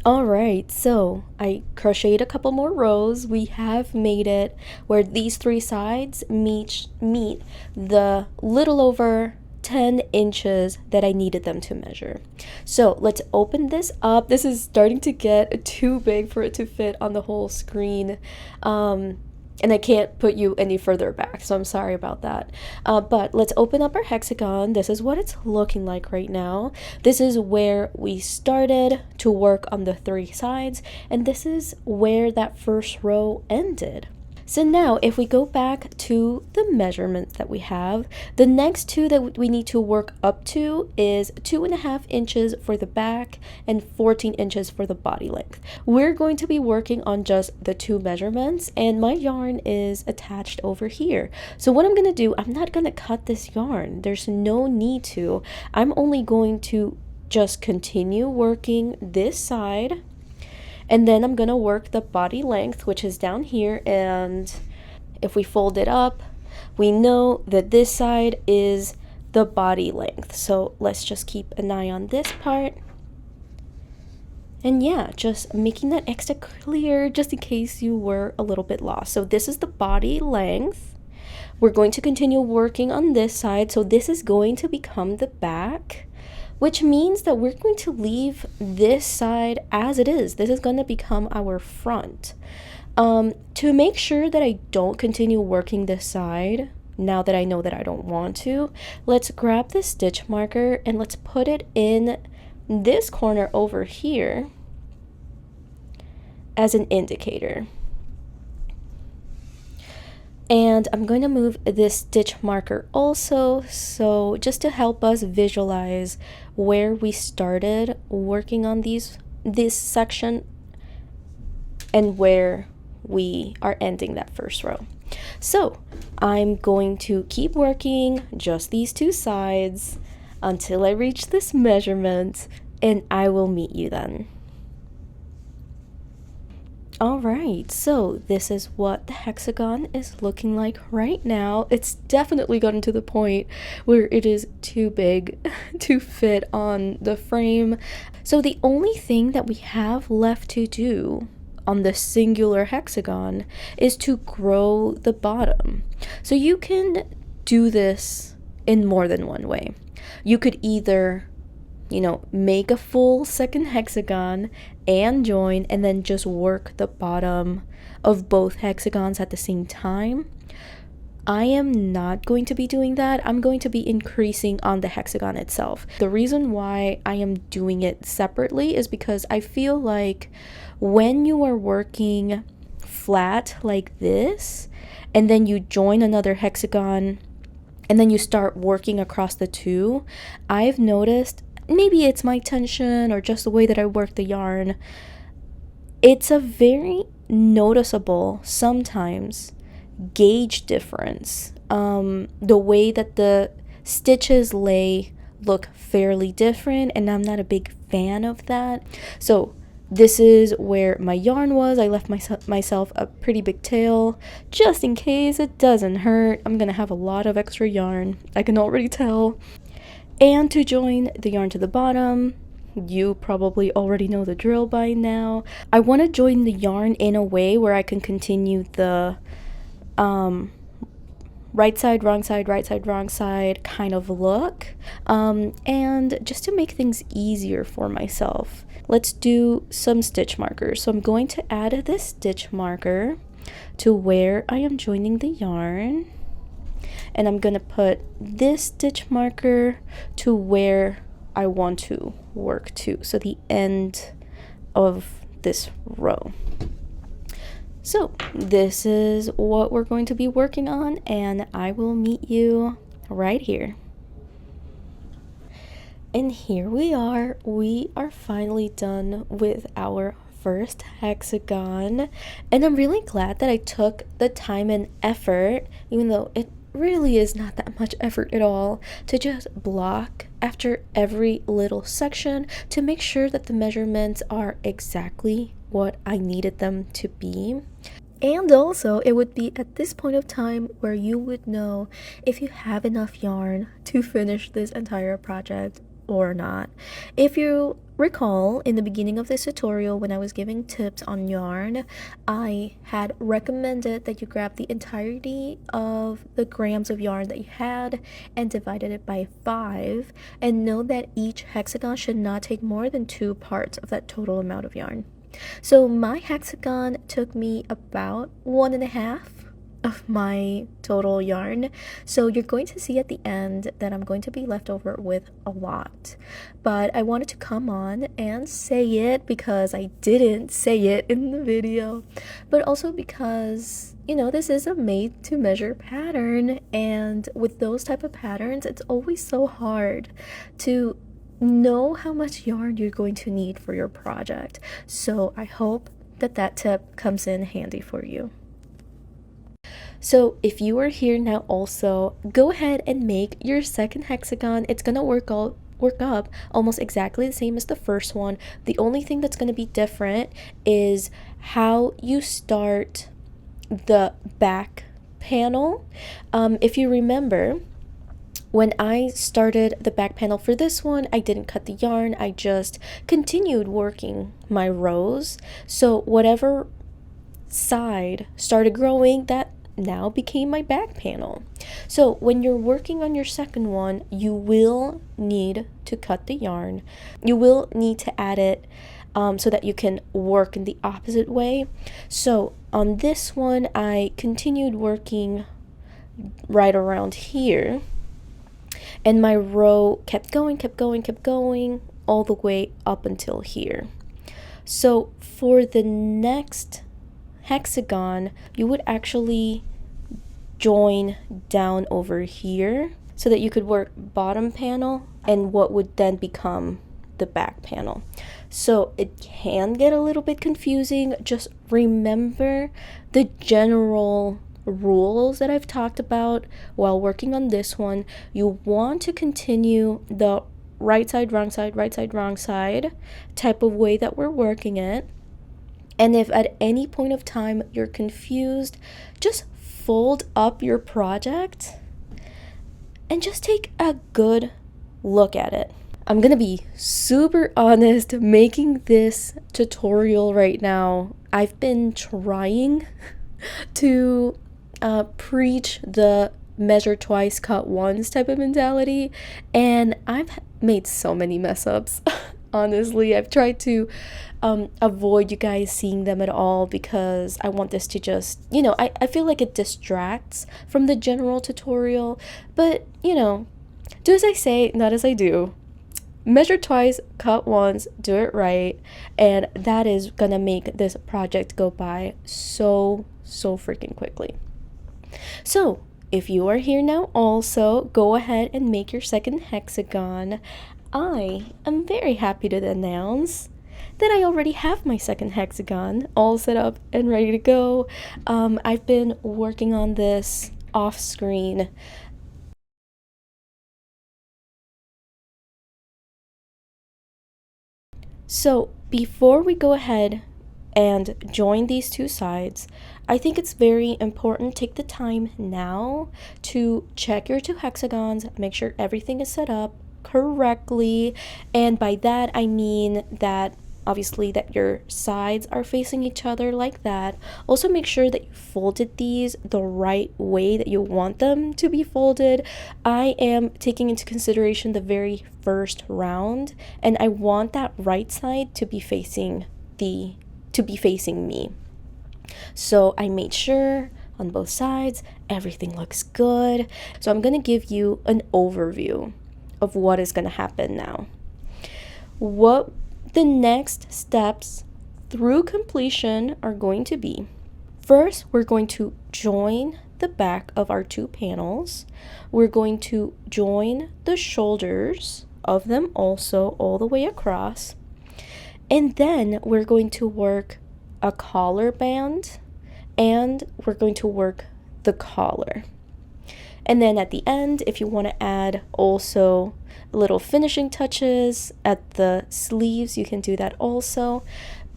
Alright, so I crocheted a couple more rows. We have made it where these 3 sides meet the little over 10 inches that I needed them to measure. So let's open this up. This is starting to get too big for it to fit on the whole screen. And I can't put you any further back, so I'm sorry about that. But let's open up our hexagon. This is what it's looking like right now. This is where we started to work on the 3 sides, and this is where that first row ended. So now if we go back to the measurements that we have, the next 2 that we need to work up to is 2.5 inches for the back and 14 inches for the body length. We're going to be working on just the 2 measurements, and my yarn is attached over here. So what I'm going to do, I'm not going to cut this yarn. There's no need to. I'm only going to just continue working this side. And then I'm gonna work the body length, which is down here, and if we fold it up, we know that this side is the body length. So let's just keep an eye on this part. And yeah, just making that extra clear just in case you were a little bit lost. So this is the body length. We're going to continue working on this side. So this is going to become the back, which means that we're going to leave this side as it is. This is going to become our front. To make sure that I don't continue working this side, now that I know that I don't want to, let's grab this stitch marker and let's put it in this corner over here as an indicator. And I'm going to move this stitch marker also, so just to help us visualize where we started working on this section and where we are ending that first row. So I'm going to keep working just these 2 sides until I reach this measurement, and I will meet you then. Alright, so this is what the hexagon is looking like right now. It's definitely gotten to the point where it is too big to fit on the frame. So the only thing that we have left to do on the singular hexagon is to grow the bottom. So you can do this in more than one way. You could either make a full second hexagon and join and then just work the bottom of both hexagons at the same time. I am not going to be doing that. I'm going to be increasing on the hexagon itself. The reason why I am doing it separately is because I feel like when you are working flat like this and then you join another hexagon and then you start working across the 2, I've noticed, maybe it's my tension or just the way that I work the yarn, it's a very noticeable, sometimes, gauge difference. The way that the stitches lay look fairly different, and I'm not a big fan of that. So this is where my yarn was. I left myself a pretty big tail just in case it doesn't hurt. I'm gonna have a lot of extra yarn, I can already tell. And to join the yarn to the bottom, you probably already know the drill by now. I want to join the yarn in a way where I can continue the right side, wrong side, right side, wrong side kind of look. And just to make things easier for myself, let's do some stitch markers. So I'm going to add this stitch marker to where I am joining the yarn. And I'm gonna put this stitch marker to where I want to work to, so the end of this row. So this is what we're going to be working on, and I will meet you right here. And here we are finally done with our first hexagon. And I'm really glad that I took the time and effort, even though it really is not that much effort at all, to just block after every little section to make sure that the measurements are exactly what I needed them to be. And also, it would be at this point of time where you would know if you have enough yarn to finish this entire project or not. If you recall, in the beginning of this tutorial when I was giving tips on yarn, I had recommended that you grab the entirety of the grams of yarn that you had and divided it by 5, and know that each hexagon should not take more than 2 parts of that total amount of yarn. So my hexagon took me about 1.5 of my total yarn. So you're going to see at the end that I'm going to be left over with a lot. But I wanted to come on and say it because I didn't say it in the video. But also because, you know, this is a made to measure pattern, and with those type of patterns, it's always so hard to know how much yarn you're going to need for your project. So I hope that that tip comes in handy for you. So if you are here now also, go ahead and make your second hexagon. It's gonna work up almost exactly the same as the first one. The only thing that's going to be different is how you start the back panel. If you remember, when I started the back panel for this one, I didn't cut the yarn, I just continued working my rows. So whatever side started growing, that now became my back panel. So when you're working on your second one, you will need to cut the yarn. You will need to add it so that you can work in the opposite way. So on this one, I continued working right around here. And my row kept going, all the way up until here. So for the next hexagon, you would actually join down over here so that you could work bottom panel and what would then become the back panel. So it can get a little bit confusing. Just remember the general rules that I've talked about while working on this one. You want to continue the right side, wrong side, right side, wrong side type of way that we're working it. And if at any point of time you're confused, just fold up your project and just take a good look at it. I'm gonna be super honest, making this tutorial right now, I've been trying to preach the measure twice, cut once type of mentality, and I've made so many mess ups. Honestly, I've tried to avoid you guys seeing them at all because I want this to just, you know, I feel like it distracts from the general tutorial. But, you know, do as I say, not as I do. Measure twice, cut once, do it right, and that is gonna make this project go by so freaking quickly. So if you are here now also, go ahead and make your second hexagon. I am very happy to announce that I already have my second hexagon all set up and ready to go. I've been working on this off screen. So before we go ahead and join these two sides, I think it's very important to take the time now to check your two hexagons, make sure everything is set up correctly. And by that I mean that obviously that your sides are facing each other like that. Also make sure that you folded these the right way that you want them to be folded. I am taking into consideration the very first round, and I want that right side to be facing me. So I made sure on both sides everything looks good. So I'm going to give you an overview of what is going to happen now. What the next steps through completion are going to be: first, we're going to join the back of our two panels. We're going to join the shoulders of them also all the way across. And then we're going to work a collar band, and we're going to work the collar. And then at the end, if you want to add also little finishing touches at the sleeves, you can do that also.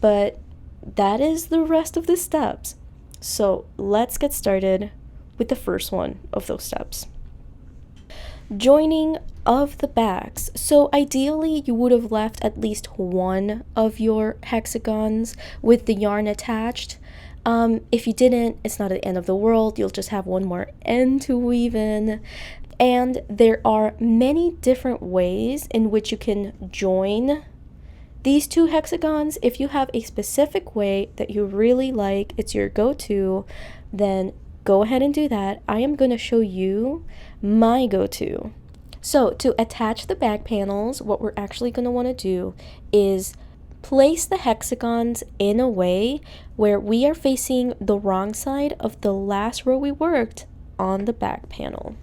But that is the rest of the steps. So let's get started with the first one of those steps. Joining of the backs. So ideally you would have left at least one of your hexagons with the yarn attached. If you didn't, it's not the end of the world. You'll just have one more end to weave in. And there are many different ways in which you can join these two hexagons. If you have a specific way that you really like, it's your go-to, then go ahead and do that. I am going to show you my go-to. So to attach the back panels, what we're actually going to want to do is place the hexagons in a way where we are facing the wrong side of the last row we worked on the back panel.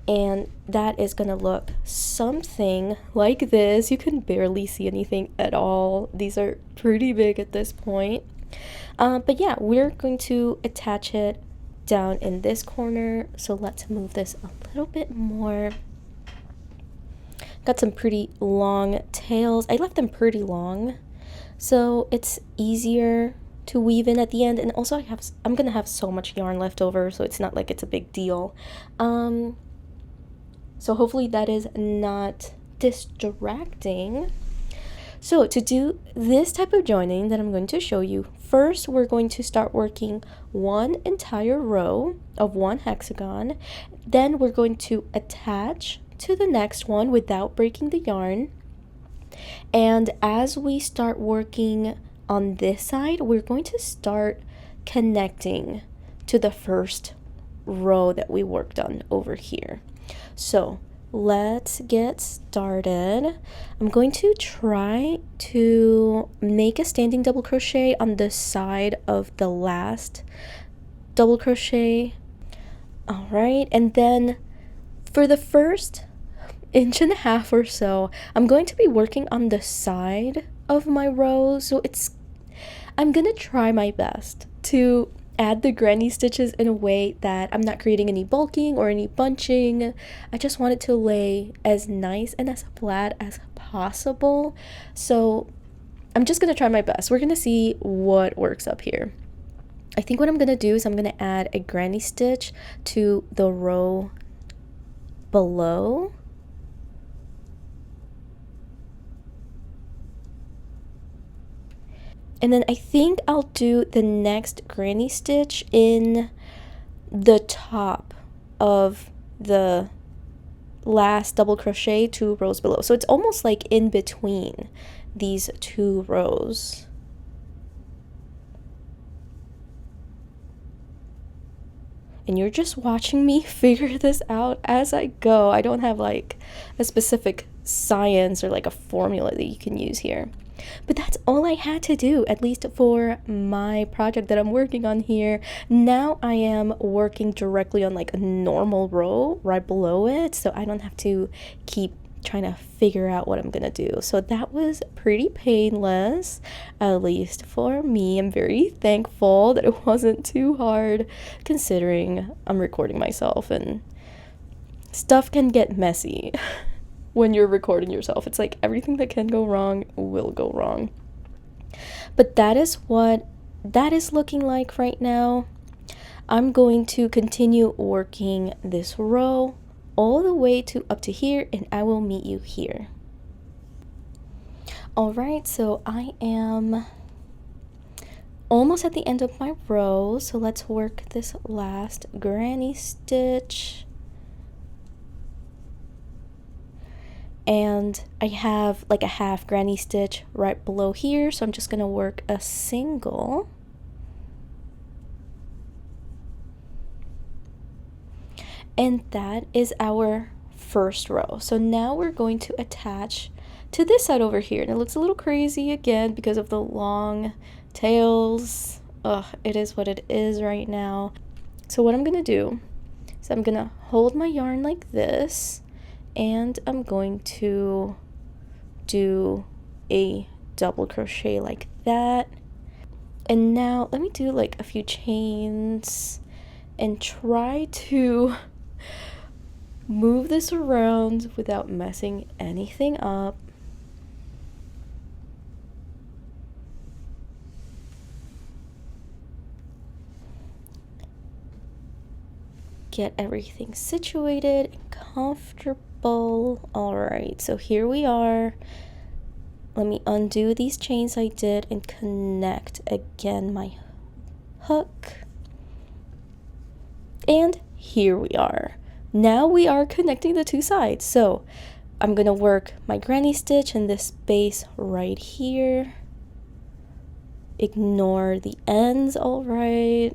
And that is going to look something like this. You can barely see anything at all. These are pretty big at this point. But yeah, we're going to attach it down in this corner. So let's move this a little bit more. Got some pretty long tails. I left them pretty long, so it's easier to weave in at the end. And also I'm gonna have so much yarn left over, so it's not like it's a big deal. So hopefully that is not distracting. So to do this type of joining that I'm going to show you, first we're going to start working one entire row of one hexagon. Then we're going to attach to the next one without breaking the yarn. And as we start working on this side, we're going to start connecting to the first row that we worked on over here. So let's get started. I'm going to try to make a standing double crochet on the side of the last double crochet. All right, and then for the first inch and a half or so, I'm going to be working on the side of my row. So I'm gonna try my best to add the granny stitches in a way that I'm not creating any bulking or any bunching. I just want it to lay as nice and as flat as possible. So I'm just gonna try my best. We're gonna see what works up here. I think what I'm gonna do is I'm gonna add a granny stitch to the row below. And then I think I'll do the next granny stitch in the top of the last double crochet 2 rows below. So it's almost like in between these 2 rows. And you're just watching me figure this out as I go. I don't have like a specific science or like a formula that you can use here. But that's all I had to do, at least for my project that I'm working on here. Now I am working directly on like a normal row right below it, so I don't have to keep trying to figure out what I'm gonna do. So that was pretty painless, at least for me. I'm very thankful that it wasn't too hard, considering I'm recording myself and stuff can get messy. When you're recording yourself, it's like everything that can go wrong will go wrong. But that is what that is looking like right now. I'm going to continue working this row all the way to up to here, and I will meet you here. All right, so I am almost at the end of my row, so let's work this last granny stitch. And I have like a half granny stitch right below here, so I'm just gonna work a single. And that is our first row. So now we're going to attach to this side over here, and it looks a little crazy again because of the long tails. Ugh, it is what it is right now. So what I'm gonna do is I'm gonna hold my yarn like this, and I'm going to do a double crochet like that. And now let me do like a few chains and try to move this around without messing anything up. Get everything situated and comfortable. All right, so here we are. Let me undo these chains I did and connect again my hook. And here we are. Now we are connecting the two sides. So I'm gonna work my granny stitch in this space right here. Ignore the ends, all right.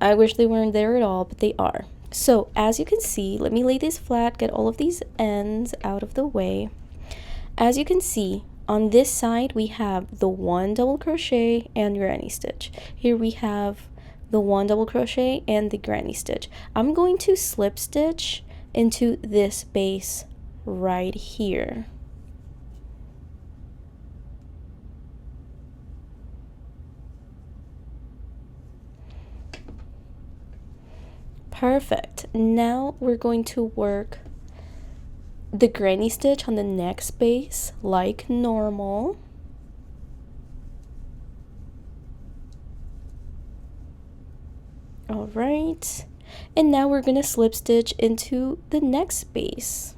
I wish they weren't there at all, but they are. So as you can see, let me lay this flat, get all of these ends out of the way. As you can see, on this side we have the one double crochet and granny stitch. Here we have the one double crochet and the granny stitch. I'm going to slip stitch into this space right here. Perfect. Now we're going to work the granny stitch on the next space like normal. All right, and now we're gonna slip stitch into the next space.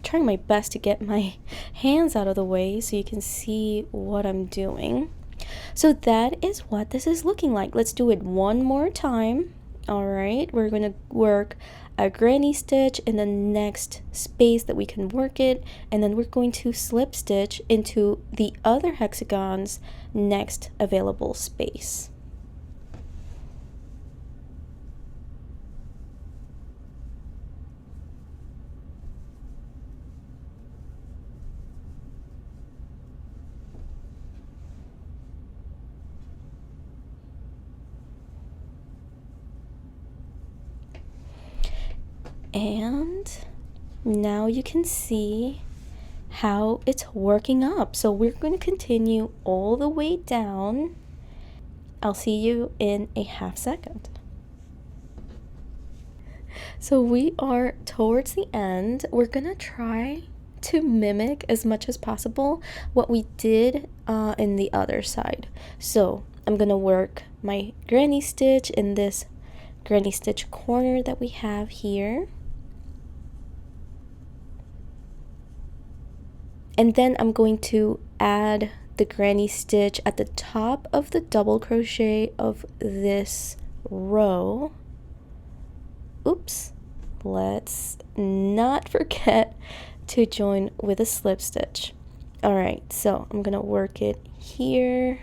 Trying my best to get my hands out of the way so you can see what I'm doing. So that is what this is looking like. Let's do it one more time. All right, we're going to work a granny stitch in the next space that we can work it, and then we're going to slip stitch into the other hexagon's next available space. And now you can see how it's working up. So we're going to continue all the way down. I'll see you in a half second. So we are towards the end. We're gonna try to mimic as much as possible what we did in the other side. So I'm gonna work my granny stitch in this granny stitch corner that we have here. And then I'm going to add the granny stitch at the top of the double crochet of this row. Oops, let's not forget to join with a slip stitch. All right, so I'm gonna work it here.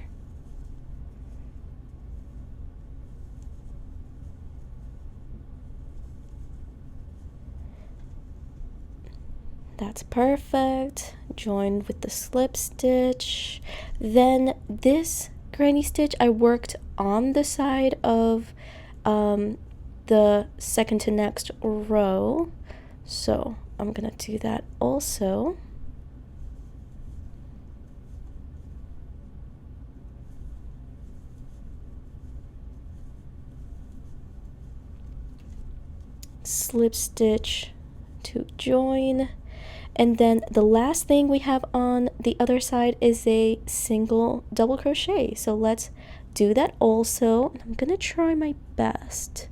That's perfect. Join with the slip stitch. Then this granny stitch I worked on the side of the second to next row, so I'm gonna do that also. Slip stitch to join. And then the last thing we have on the other side is a single double crochet. So let's do that also. I'm gonna try my best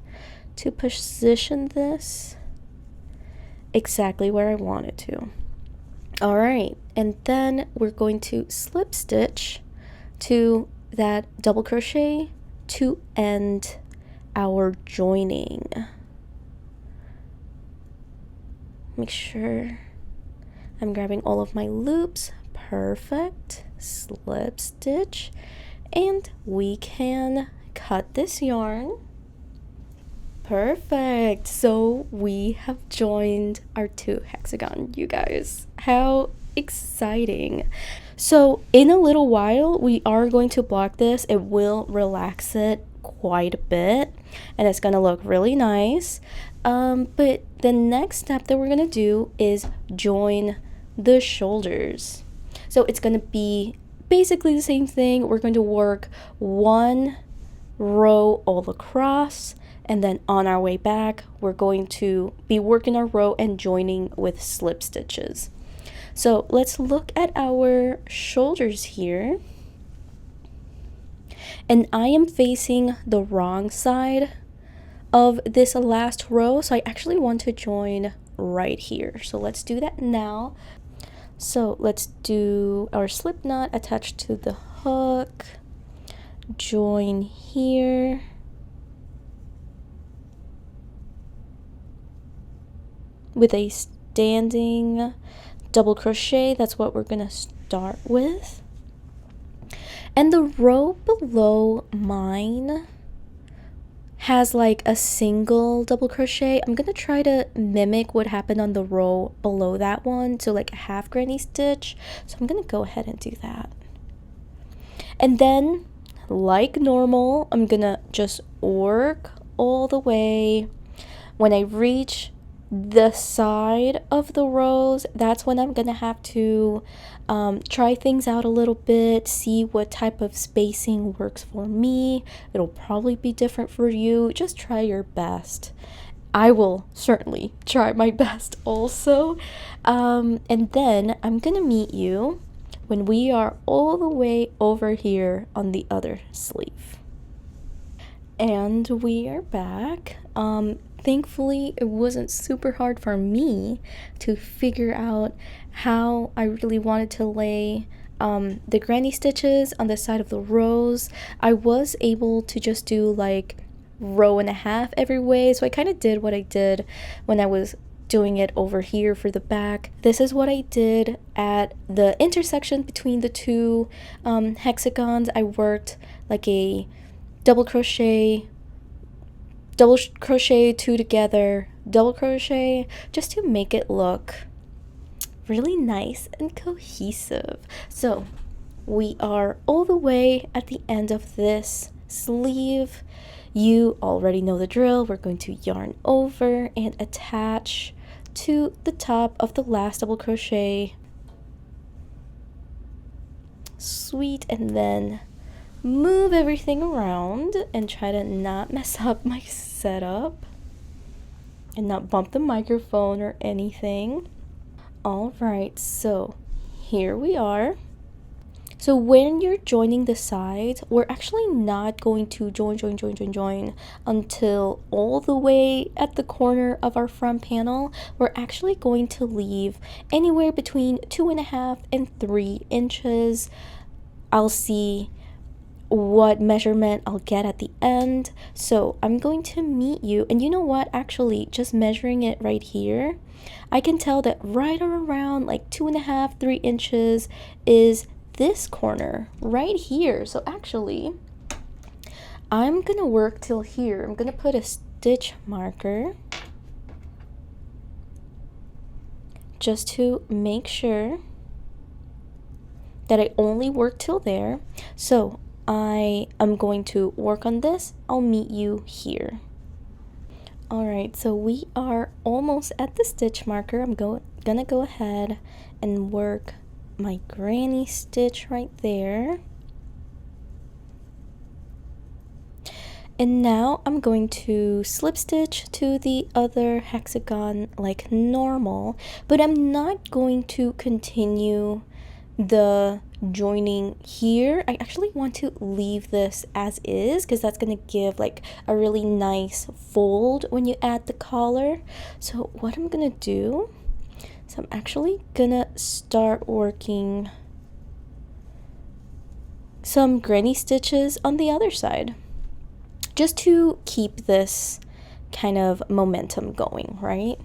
to position this exactly where I want it to. All right, and then we're going to slip stitch to that double crochet to end our joining. Make sure I'm grabbing all of my loops. Perfect. Slip stitch, and we can cut this yarn. Perfect. So we have joined our two hexagon, you guys. How exciting. So in a little while, we are going to block this. It will relax it quite a bit, and it's gonna look really nice. But the next step that we're gonna do is join the shoulders. So it's gonna be basically the same thing. We're going to work one row all across, and then on our way back, we're going to be working our row and joining with slip stitches. So let's look at our shoulders here. And I am facing the wrong side of this last row, so I actually want to join right here. So let's do that now. So let's do our slip knot attached to the hook, join here, with a standing double crochet. That's what we're gonna start with. And the row below mine has like a single double crochet. I'm gonna try to mimic what happened on the row below that one, so like a half granny stitch. So I'm gonna go ahead and do that. And then, like normal, I'm gonna just work all the way. When I reach the side of the rows, that's when I'm gonna have to try things out a little bit, see what type of spacing works for me. It'll probably be different for you. Just try your best. I will certainly try my best also. And then I'm gonna meet you when we are all the way over here on the other sleeve. And we are back. Thankfully, it wasn't super hard for me to figure out how I really wanted to lay the granny stitches on the side of the rows. I was able to just do like row and a half every way, so I kind of did what I did when I was doing it over here for the back. This is what I did at the intersection between the two hexagons. I worked like a double crochet, two together, double crochet, just to make it look really nice and cohesive. So we are all the way at the end of this sleeve. You already know the drill. We're going to yarn over and attach to the top of the last double crochet. Sweet. And then move everything around and try to not mess up my setup and not bump the microphone or anything. All right, so here we are. So when you're joining the sides, we're actually not going to join until all the way at the corner of our front panel. We're actually going to leave anywhere between 2.5 and 3 inches. I'll see what measurement I'll get at the end. So I'm going to meet you, and you know what, actually just measuring it right here, I can tell that right around like 2.5, 3 inches is this corner right here. So actually I'm gonna work till here. I'm gonna put a stitch marker just to make sure that I only work till there. So I am going to work on this. I'll meet you here. Alright, so we are almost at the stitch marker. I'm gonna go ahead and work my granny stitch right there. And now I'm going to slip stitch to the other hexagon like normal, but I'm not going to continue the joining here. I actually want to leave this as is because that's going to give like a really nice fold when you add the collar. So what I'm going to do is I'm actually going to start working some granny stitches on the other side just to keep this kind of momentum going, right?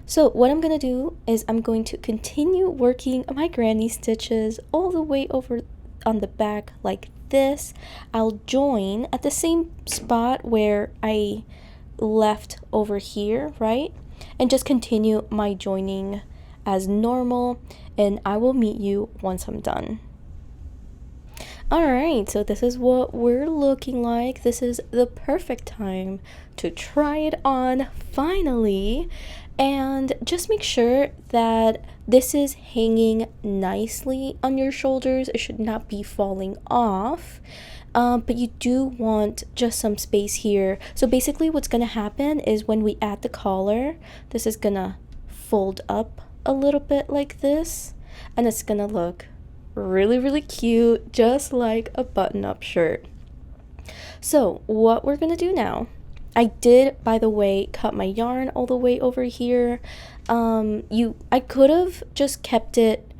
So what I'm going to do is I'm going to continue working my granny stitches all the way over on the back like this. I'll join at the same spot where I left over here, right? And just continue my joining as normal, and I will meet you once I'm done. Alright, so this is what we're looking like. This is the perfect time to try it on finally. And just make sure that this is hanging nicely on your shoulders. It should not be falling off. But you do want just some space here. So basically what's going to happen is when we add the collar, this is going to fold up a little bit like this. And it's going to look really cute, just like a button-up shirt. So what we're gonna do now, I did, by the way, cut my yarn all the way over here. I could have just kept it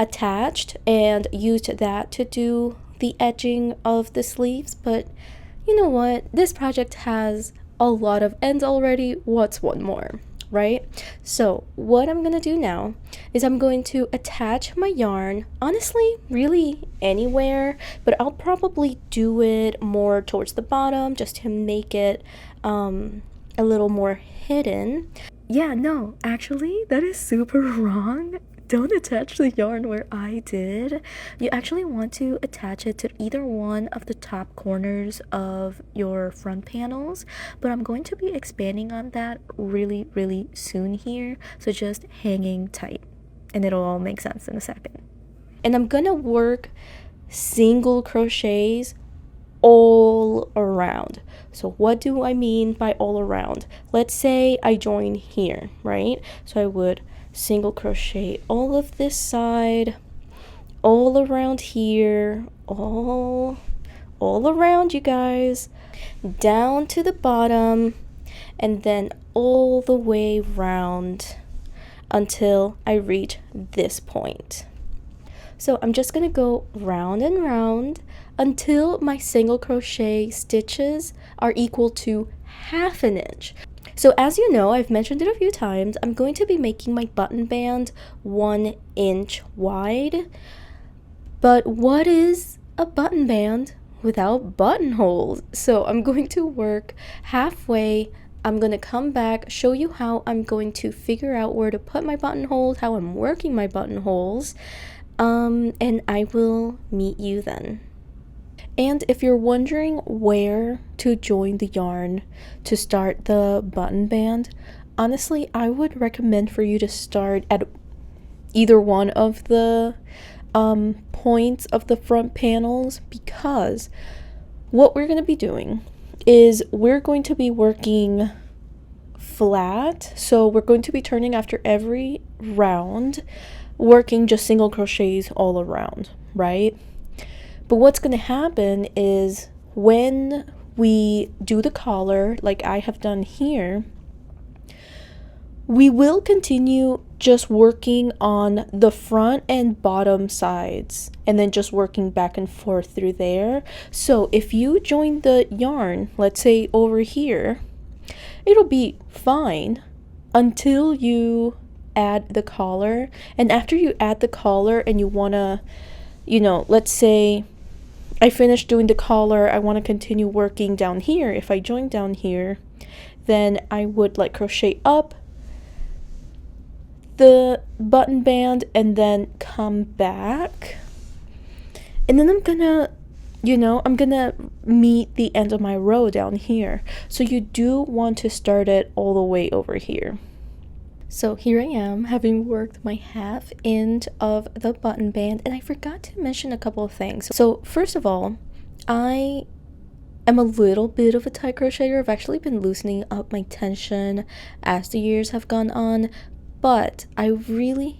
attached and used that to do the edging of the sleeves, but you know what, this project has a lot of ends already. What's one more, right? So what I'm gonna do now is I'm going to attach my yarn, honestly, really anywhere, but I'll probably do it more towards the bottom just to make it a little more hidden. Yeah, no, actually, that is super wrong. Don't attach the yarn where I did. You actually want to attach it to either one of the top corners of your front panels, but I'm going to be expanding on that really soon here, so just hanging tight and it'll all make sense in a second. And I'm gonna work single crochets all around. So what do I mean by all around? Let's say I join here, right? So I would single crochet all of this side, all around here, all around, you guys, down to the bottom, and then all the way round until I reach this point. So I'm just gonna go round and round until my single crochet stitches are equal to 1/2 inch. So as you know, I've mentioned it a few times, I'm going to be making my button band 1 inch wide. But what is a button band without buttonholes? So I'm going to work halfway. I'm going to come back, show you how I'm going to figure out where to put my buttonholes, how I'm working my buttonholes, and I will meet you then. And if you're wondering where to join the yarn to start the button band, honestly, I would recommend for you to start at either one of the points of the front panels, because what we're going to be doing is we're going to be working flat. So we're going to be turning after every round, working just single crochets all around, right? But what's going to happen is when we do the collar, like I have done here, we will continue just working on the front and bottom sides and then just working back and forth through there. So if you join the yarn, let's say over here, it'll be fine until you add the collar. And after you add the collar and you want to, let's say I finished doing the collar, I want to continue working down here. If I join down here, then I would like crochet up the button band and then come back, and then I'm gonna meet the end of my row down here. So you do want to start it all the way over here. So here I am, having worked my 1/2 inch of the button band, and I forgot to mention a couple of things. So first of all, I am a little bit of a tight crocheter. I've actually been loosening up my tension as the years have gone on, but I really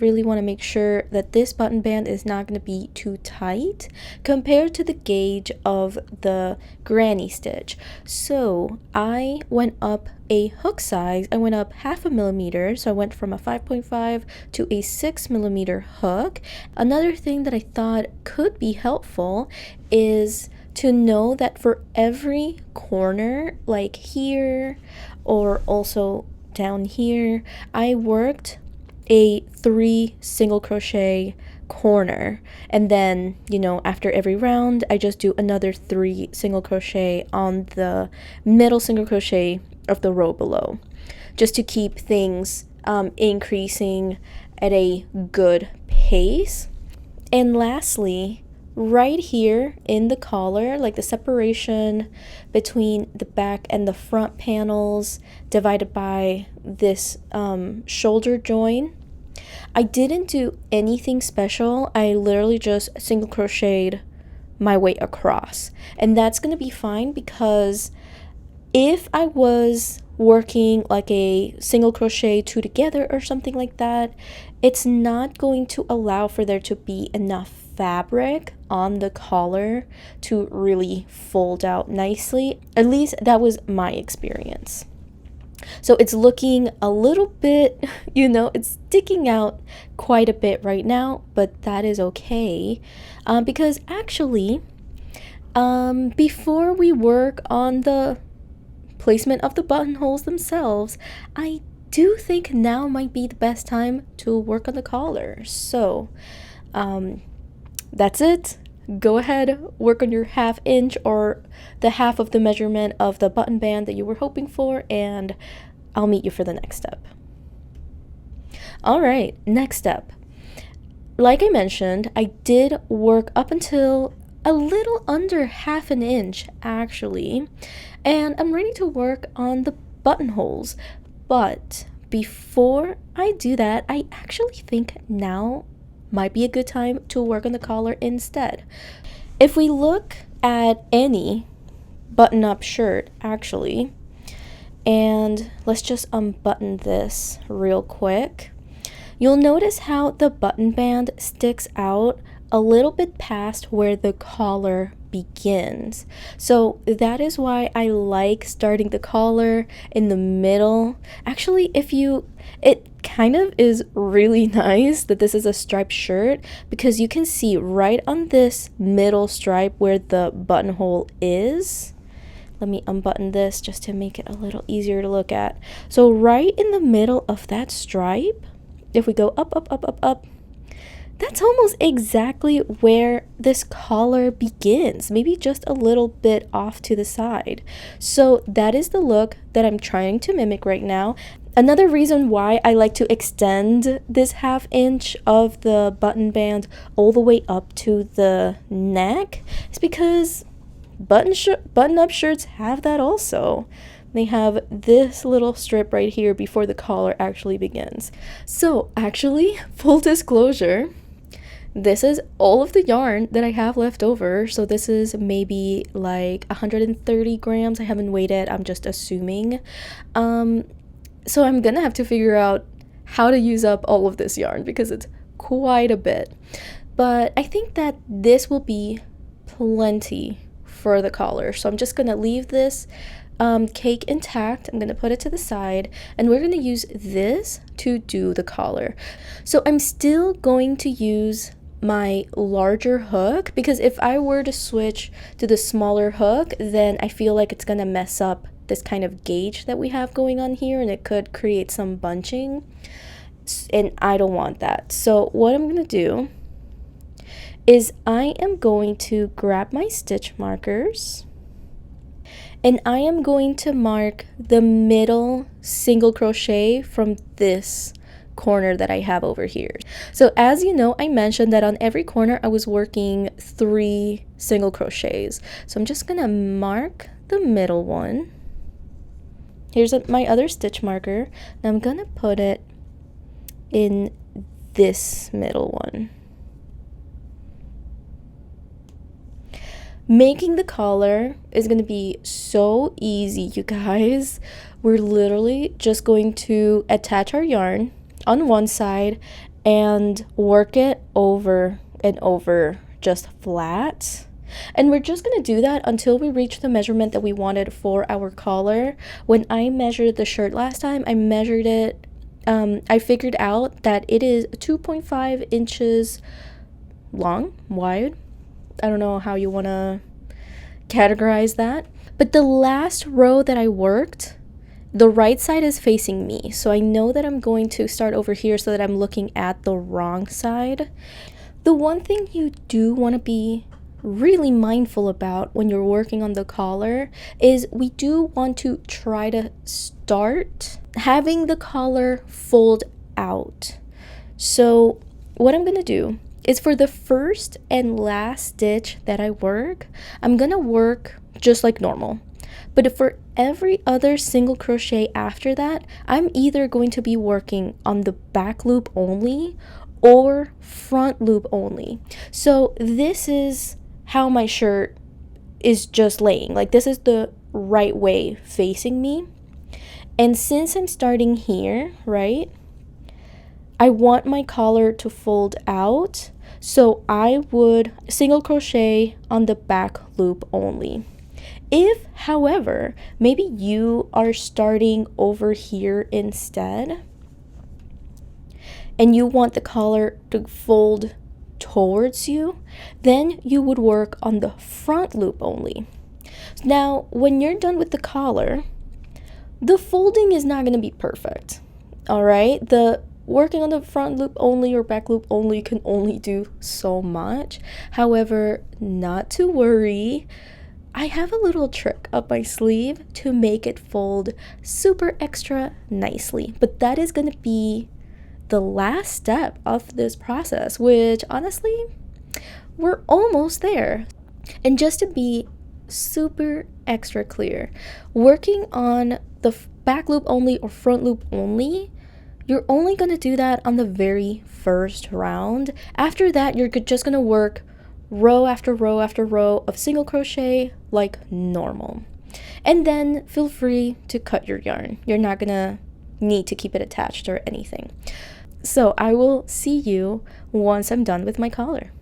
want to make sure that this button band is not going to be too tight compared to the gauge of the granny stitch. So I went up a hook size. I went up 1/2 millimeter, so I went from a 5.5 to a 6mm hook. Another thing that I thought could be helpful is to know that for every corner, like here or also down here, I worked a 3 single crochet corner, and then after every round I just do another 3 single crochet on the middle single crochet of the row below, just to keep things increasing at a good pace. And lastly, right here in the collar, like the separation between the back and the front panels divided by this shoulder join, I didn't do anything special. I literally just single crocheted my way across, and that's going to be fine, because if I was working like a single crochet two together or something like that, it's not going to allow for there to be enough fabric on the collar to really fold out nicely. At least that was my experience. So it's looking a little bit, it's sticking out quite a bit right now, but that is okay, because actually, before we work on the placement of the buttonholes themselves, I do think now might be the best time to work on the collar. So that's it. Go ahead, work on your 1/2 inch or the half of the measurement of the button band that you were hoping for, and I'll meet you for the next step. All right, next step. Like I mentioned, I did work up until a little under 1/2 inch actually, and I'm ready to work on the buttonholes. But before I do that, I actually think now might be a good time to work on the collar instead. If we look at any button-up shirt actually, and let's just unbutton this real quick, you'll notice how the button band sticks out a little bit past where the collar begins. So that is why I like starting the collar in the middle. Actually, it kind of is really nice that this is a striped shirt, because you can see right on this middle stripe where the buttonhole is. Let me unbutton this just to make it a little easier to look at. So right in the middle of that stripe, if we go up, up, up, up, up, that's almost exactly where this collar begins, maybe just a little bit off to the side. So that is the look that I'm trying to mimic right now. Another reason why I like to extend this 1/2 inch of the button band all the way up to the neck is because button-up shirts have that also. They have this little strip right here before the collar actually begins. So actually, full disclosure, this is all of the yarn that I have left over. So this is maybe like 130 grams. I haven't weighed it, I'm just assuming. So I'm gonna have to figure out how to use up all of this yarn because it's quite a bit. But I think that this will be plenty for the collar. So I'm just gonna leave this cake intact. I'm gonna put it to the side, and we're gonna use this to do the collar. So I'm still going to use my larger hook, because if I were to switch to the smaller hook, then I feel like it's gonna mess up this kind of gauge that we have going on here, and it could create some bunching, and I don't want that. So what I'm gonna do is I am going to grab my stitch markers, and I am going to mark the middle single crochet from this corner that I have over here. So as you know, I mentioned that on every corner I was working 3 single crochets. So I'm just gonna mark the middle one. Here's my other stitch marker. Now I'm gonna put it in this middle one. Making the collar is going to be so easy, you guys. We're literally just going to attach our yarn on one side and work it over and over, just flat. And we're just going to do that until we reach the measurement that we wanted for our collar. When I measured the shirt last time, I measured it, I figured out that it is 2.5 inches long, wide. I don't know how you want to categorize that. But the last row that I worked, the right side is facing me. So I know that I'm going to start over here so that I'm looking at the wrong side. The one thing you do want to be really mindful about when you're working on the collar is we do want to try to start having the collar fold out. So what I'm gonna do is for the first and last stitch that I work, I'm gonna work just like normal. But for every other single crochet after that, I'm either going to be working on the back loop only or front loop only. So this is how my shirt is just laying. Like this is the right way facing me. And since I'm starting here, right, I want my collar to fold out. So I would single crochet on the back loop only. If, however, maybe you are starting over here instead and you want the collar to fold towards you, then you would work on the front loop only. Now, when you're done with the collar, the folding is not going to be perfect. All right? The working on the front loop only or back loop only can only do so much. However, not to worry. I have a little trick up my sleeve to make it fold super extra nicely, but that is going to be the last step of this process, which honestly, we're almost there. And just to be super extra clear, working on the back loop only or front loop only, you're only going to do that on the very first round. After that, you're just going to work row after row after row of single crochet like normal. And then feel free to cut your yarn. You're not gonna need to keep it attached or anything. So I will see you once I'm done with my collar.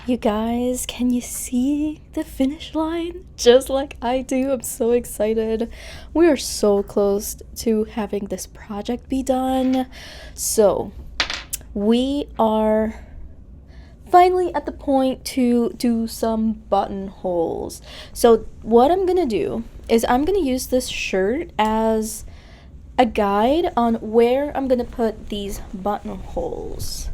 You guys, can you see the finish line? Just like I do, I'm so excited. We are so close to having this project be done. So we are finally at the point to do some buttonholes. So what I'm gonna do is I'm gonna use this shirt as a guide on where I'm gonna put these buttonholes.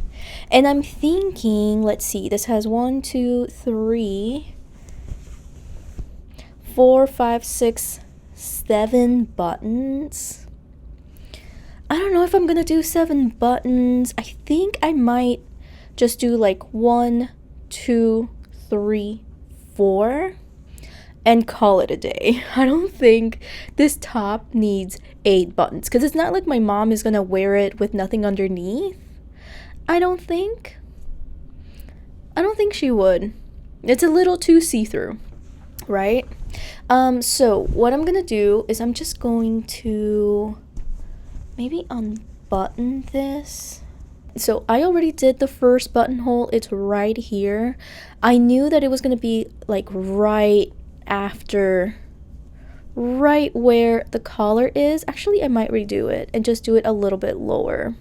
And I'm thinking, let's see, this has 1, 2, 3, 4, 5, 6, 7 buttons. I don't know if I'm gonna do 7 buttons. I think I might just do like 1, 2, 3, 4 and call it a day. I don't think this top needs 8 buttons because it's not like my mom is gonna wear it with nothing underneath. I don't think she would. It's a little too see-through, right? So what I'm gonna do is I'm just going to maybe unbutton this. So I already did the first buttonhole. It's right here. I knew that it was going to be like right after, right where the collar is. Actually, I might redo it and just do it a little bit lower.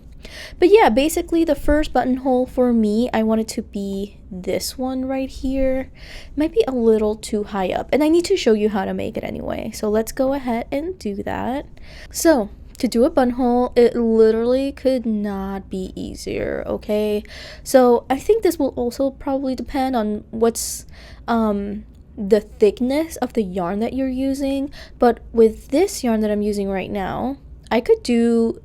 But yeah, basically the first buttonhole for me, I want it to be this one right here. It might be a little too high up and I need to show you how to make it anyway. So let's go ahead and do that. So to do a buttonhole, it literally could not be easier, okay? So I think this will also probably depend on what's the thickness of the yarn that you're using. But with this yarn that I'm using right now, I could do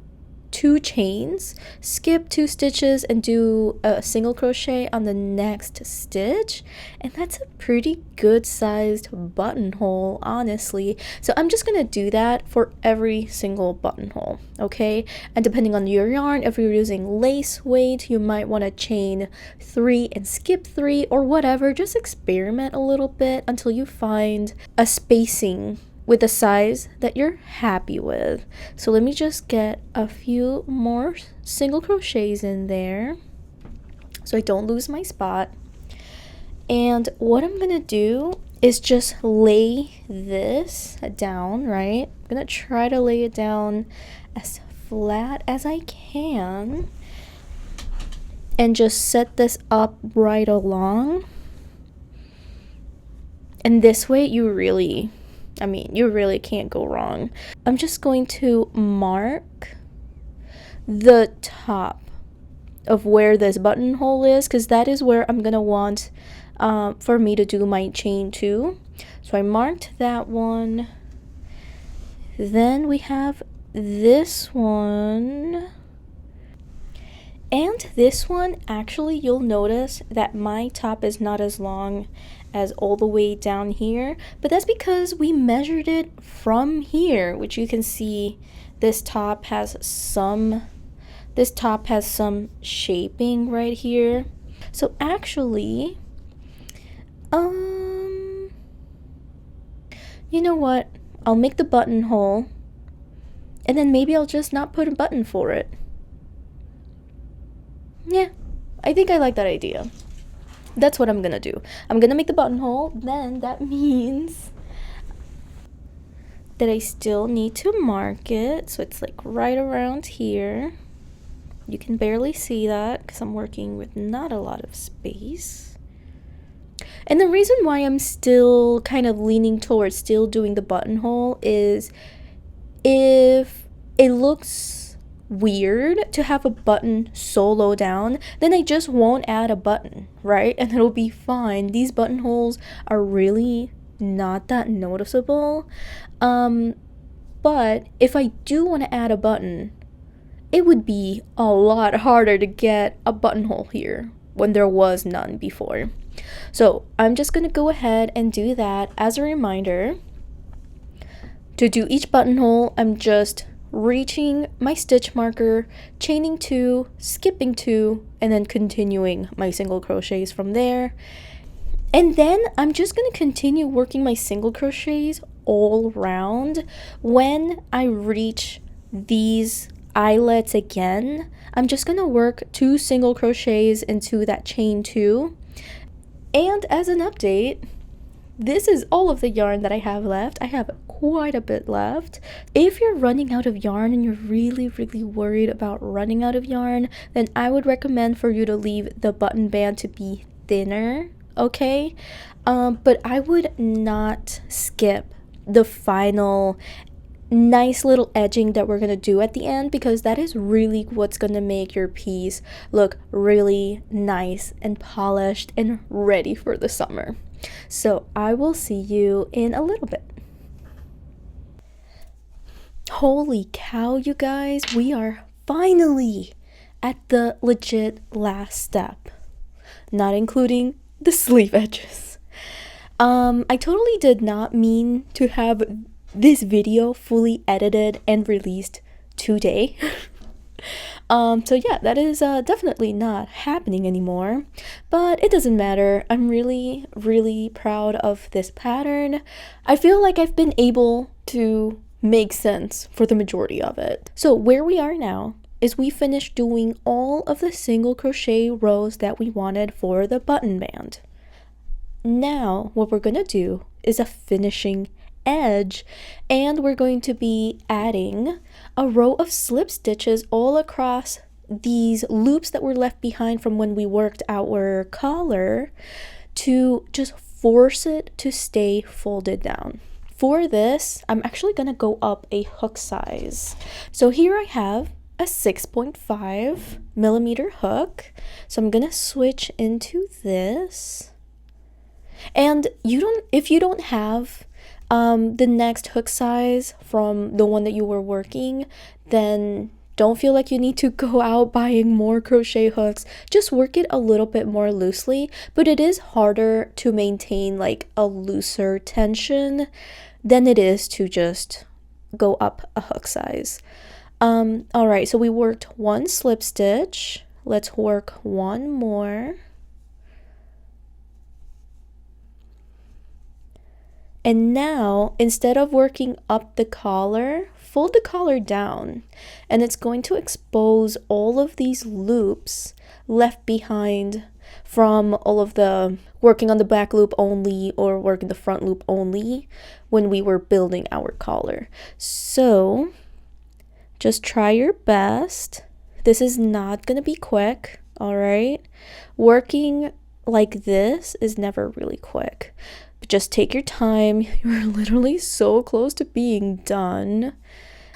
2 chains, skip 2 stitches and do a single crochet on the next stitch, and that's a pretty good sized buttonhole, honestly. So I'm just gonna do that for every single buttonhole, okay? And depending on your yarn, if you're using lace weight, you might want to chain 3 and skip 3 or whatever. Just experiment a little bit until you find a spacing with a size that you're happy with. So let me just get a few more single crochets in there so I don't lose my spot. And what I'm gonna do is just lay this down, right? I'm gonna try to lay it down as flat as I can and just set this up right along. And this way you really can't go wrong. I'm just going to mark the top of where this buttonhole is because that is where I'm gonna want for me to do my chain 2. So I marked that one. Then we have this one. And this one, actually, you'll notice that my top is not as long as all the way down here, but that's because we measured it from here, which you can see this top has some shaping right here. So actually, you know what? I'll make the buttonhole, and then maybe I'll just not put a button for it. Yeah, I think I like that idea. That's what I'm gonna do. I'm gonna make the buttonhole, then that means that I still need to mark it. So it's like right around here. You can barely see that because I'm working with not a lot of space. And the reason why I'm still kind of leaning towards still doing the buttonhole is if it looks weird to have a button so low down, then I just won't add a button, right? And it'll be fine. These buttonholes are really not that noticeable. But if I do want to add a button, it would be a lot harder to get a buttonhole here when there was none before. So I'm just gonna go ahead and do that. As a reminder, to do each buttonhole, I'm just reaching my stitch marker, chaining 2, skipping 2, and then continuing my single crochets from there. And then I'm just going to continue working my single crochets all around. When I reach these eyelets again, I'm just going to work 2 single crochets into that chain 2. And as an update, this is all of the yarn that I have left. I have quite a bit left. If you're running out of yarn and you're really worried about running out of yarn, then I would recommend for you to leave the button band to be thinner, okay? But I would not skip the final nice little edging that we're gonna do at the end, because that is really what's gonna make your piece look really nice and polished and ready for the summer. So I will see you in a little bit. Holy cow, you guys, we are finally at the legit last step, not including the sleeve edges. I totally did not mean to have this video fully edited and released today. So yeah, that is definitely not happening anymore, but it doesn't matter. I'm really proud of this pattern. I feel like I've been able to make sense for the majority of it. So where we are now is we finished doing all of the single crochet rows that we wanted for the button band. Now what we're gonna do is a finishing edge, and we're going to be adding a row of slip stitches all across these loops that were left behind from when we worked our collar to just force it to stay folded down. For this, I'm actually gonna go up a hook size. So here I have a 6.5 millimeter hook. So I'm gonna switch into this. And if you don't have the next hook size from the one that you were working, then don't feel like you need to go out buying more crochet hooks. Just work it a little bit more loosely, but it is harder to maintain like a looser tension than it is to just go up a hook size. All right, so we worked 1 slip stitch. Let's work 1 more. And now, instead of working up the collar, fold the collar down, and it's going to expose all of these loops left behind from all of the working on the back loop only or working the front loop only when we were building our collar. So just try your best. This is not gonna be quick, all right? Working like this is never really quick. But just take your time. You're literally so close to being done.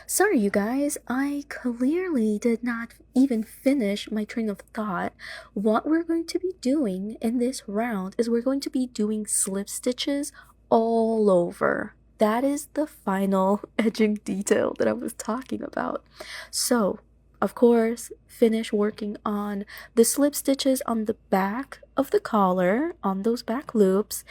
Sorry, you guys, I clearly did not even finish my train of thought. What we're going to be doing in this round is we're going to be doing slip stitches all over. That is the final edging detail that I was talking about. So, of course, finish working on the slip stitches on the back of the collar, on those back loops.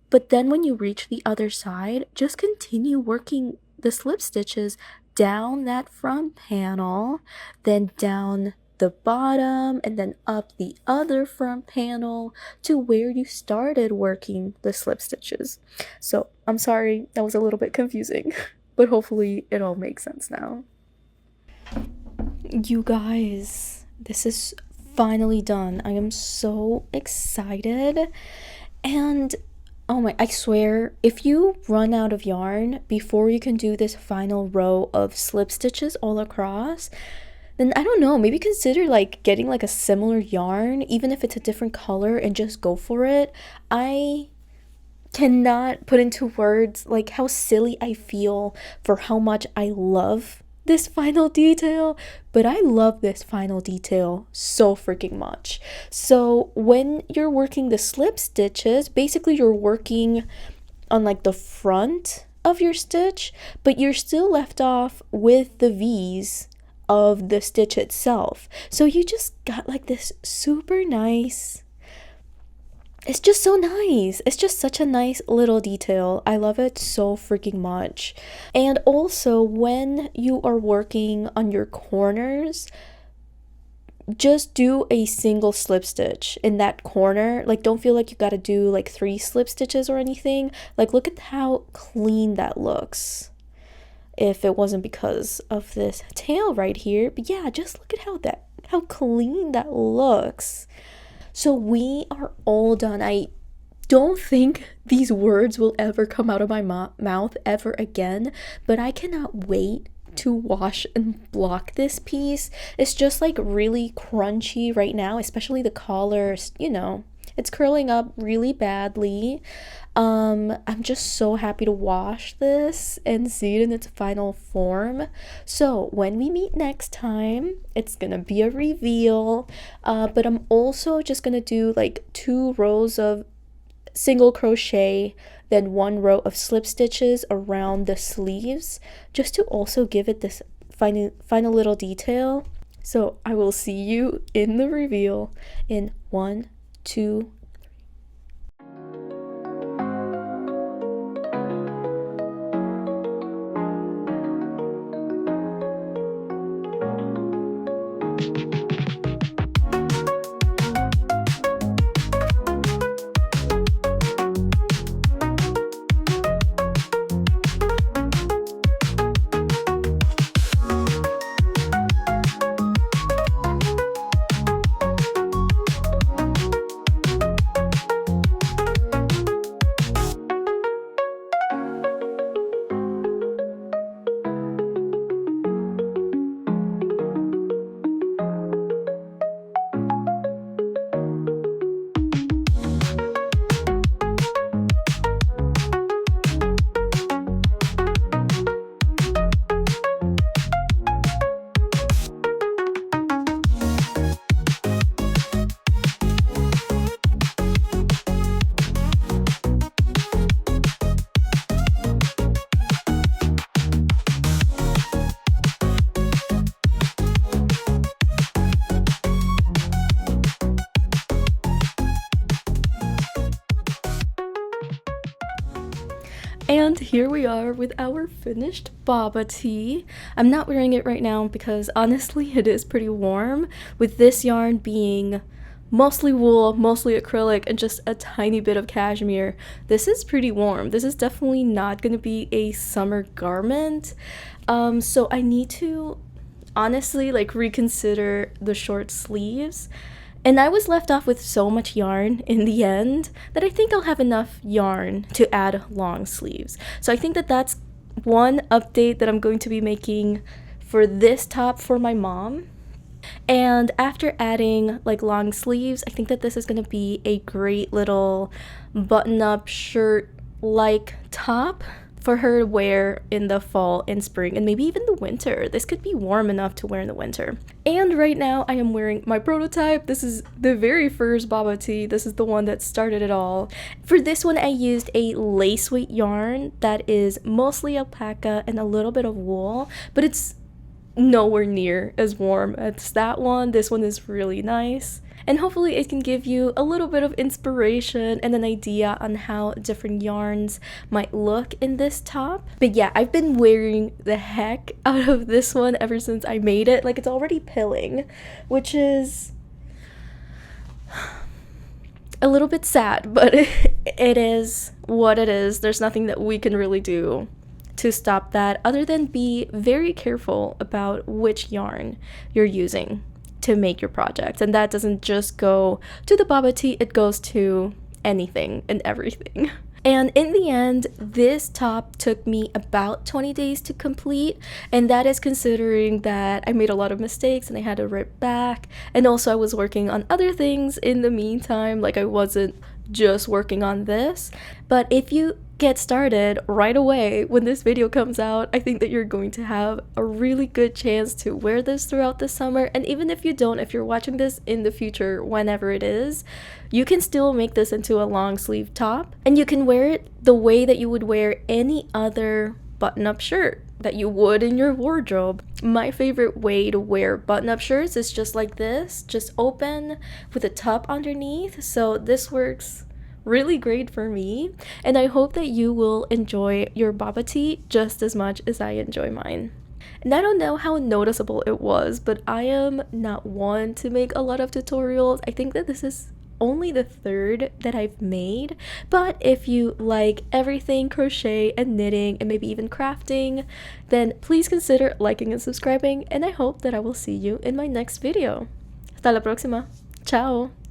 But then when you reach the other side, just continue working the slip stitches down that front panel, then down the bottom, and then up the other front panel to where you started working the slip stitches. So I'm sorry, that was a little bit confusing, but hopefully it all makes sense now. You guys, this is finally done. I am so excited. And oh my, I swear, if you run out of yarn before you can do this final row of slip stitches all across, then I don't know, maybe consider like getting like a similar yarn, even if it's a different color, and just go for it. I cannot put into words like how silly I feel for how much I love this final detail, but I love this final detail so freaking much. So when you're working the slip stitches, basically you're working on like the front of your stitch, but you're still left off with the V's of the stitch itself. So you just got like this super nice, it's just so nice. It's just such a nice little detail. I love it so freaking much. And also, when you are working on your corners, just do a single slip stitch in that corner. Like, don't feel like you gotta do like 3 slip stitches or anything. Like, look at how clean that looks. If it wasn't because of this tail right here. But yeah, just look at how clean that looks. So we are all done. I don't think these words will ever come out of my mouth ever again, but I cannot wait to wash and block this piece. It's just like really crunchy right now, especially the collar, it's curling up really badly. I'm just so happy to wash this and see it in its final form. So when we meet next time, it's gonna be a reveal, but I'm also just gonna do like 2 rows of single crochet, then 1 row of slip stitches around the sleeves, just to also give it this final little detail. So I will see you in the reveal in 1, 2, and here we are with our finished Baba tee. I'm not wearing it right now because honestly it is pretty warm, with this yarn being mostly wool, mostly acrylic, and just a tiny bit of cashmere. This is pretty warm. This is definitely not going to be a summer garment. So I need to honestly like reconsider the short sleeves. And I was left off with so much yarn in the end that I think I'll have enough yarn to add long sleeves. So I think that that's one update that I'm going to be making for this top for my mom. And after adding like long sleeves, I think that this is going to be a great little button-up shirt like top for her to wear in the fall and spring and maybe even the winter. This could be warm enough to wear in the winter. And right now I am wearing my prototype. This is the very first Baba tee. This is the one that started it all. For this one I used a lace weight yarn that is mostly alpaca and a little bit of wool, but it's nowhere near as warm as that one. This one is really nice. And hopefully it can give you a little bit of inspiration and an idea on how different yarns might look in this top. But yeah, I've been wearing the heck out of this one ever since I made it. Like, it's already pilling, which is a little bit sad, but it is what it is. There's nothing that we can really do to stop that other than be very careful about which yarn you're using to make your project. And that doesn't just go to the Baba tee, it goes to anything and everything. And in the end, this top took me about 20 days to complete, and that is considering that I made a lot of mistakes and I had to rip back, and also I was working on other things in the meantime, like I wasn't just working on this. But if you get started right away when this video comes out, I think that you're going to have a really good chance to wear this throughout the summer. And even if you don't, if you're watching this in the future, whenever it is, you can still make this into a long sleeve top, and you can wear it the way that you would wear any other button-up shirt that you would in your wardrobe. My favorite way to wear button-up shirts is just like this, just open with a top underneath. So this works really great for me, and I hope that you will enjoy your Baba tee just as much as I enjoy mine. And I don't know how noticeable it was, but I am not one to make a lot of tutorials. I think that this is only the third that I've made, but if you like everything crochet and knitting and maybe even crafting, then please consider liking and subscribing, and I hope that I will see you in my next video. Hasta la próxima. Ciao!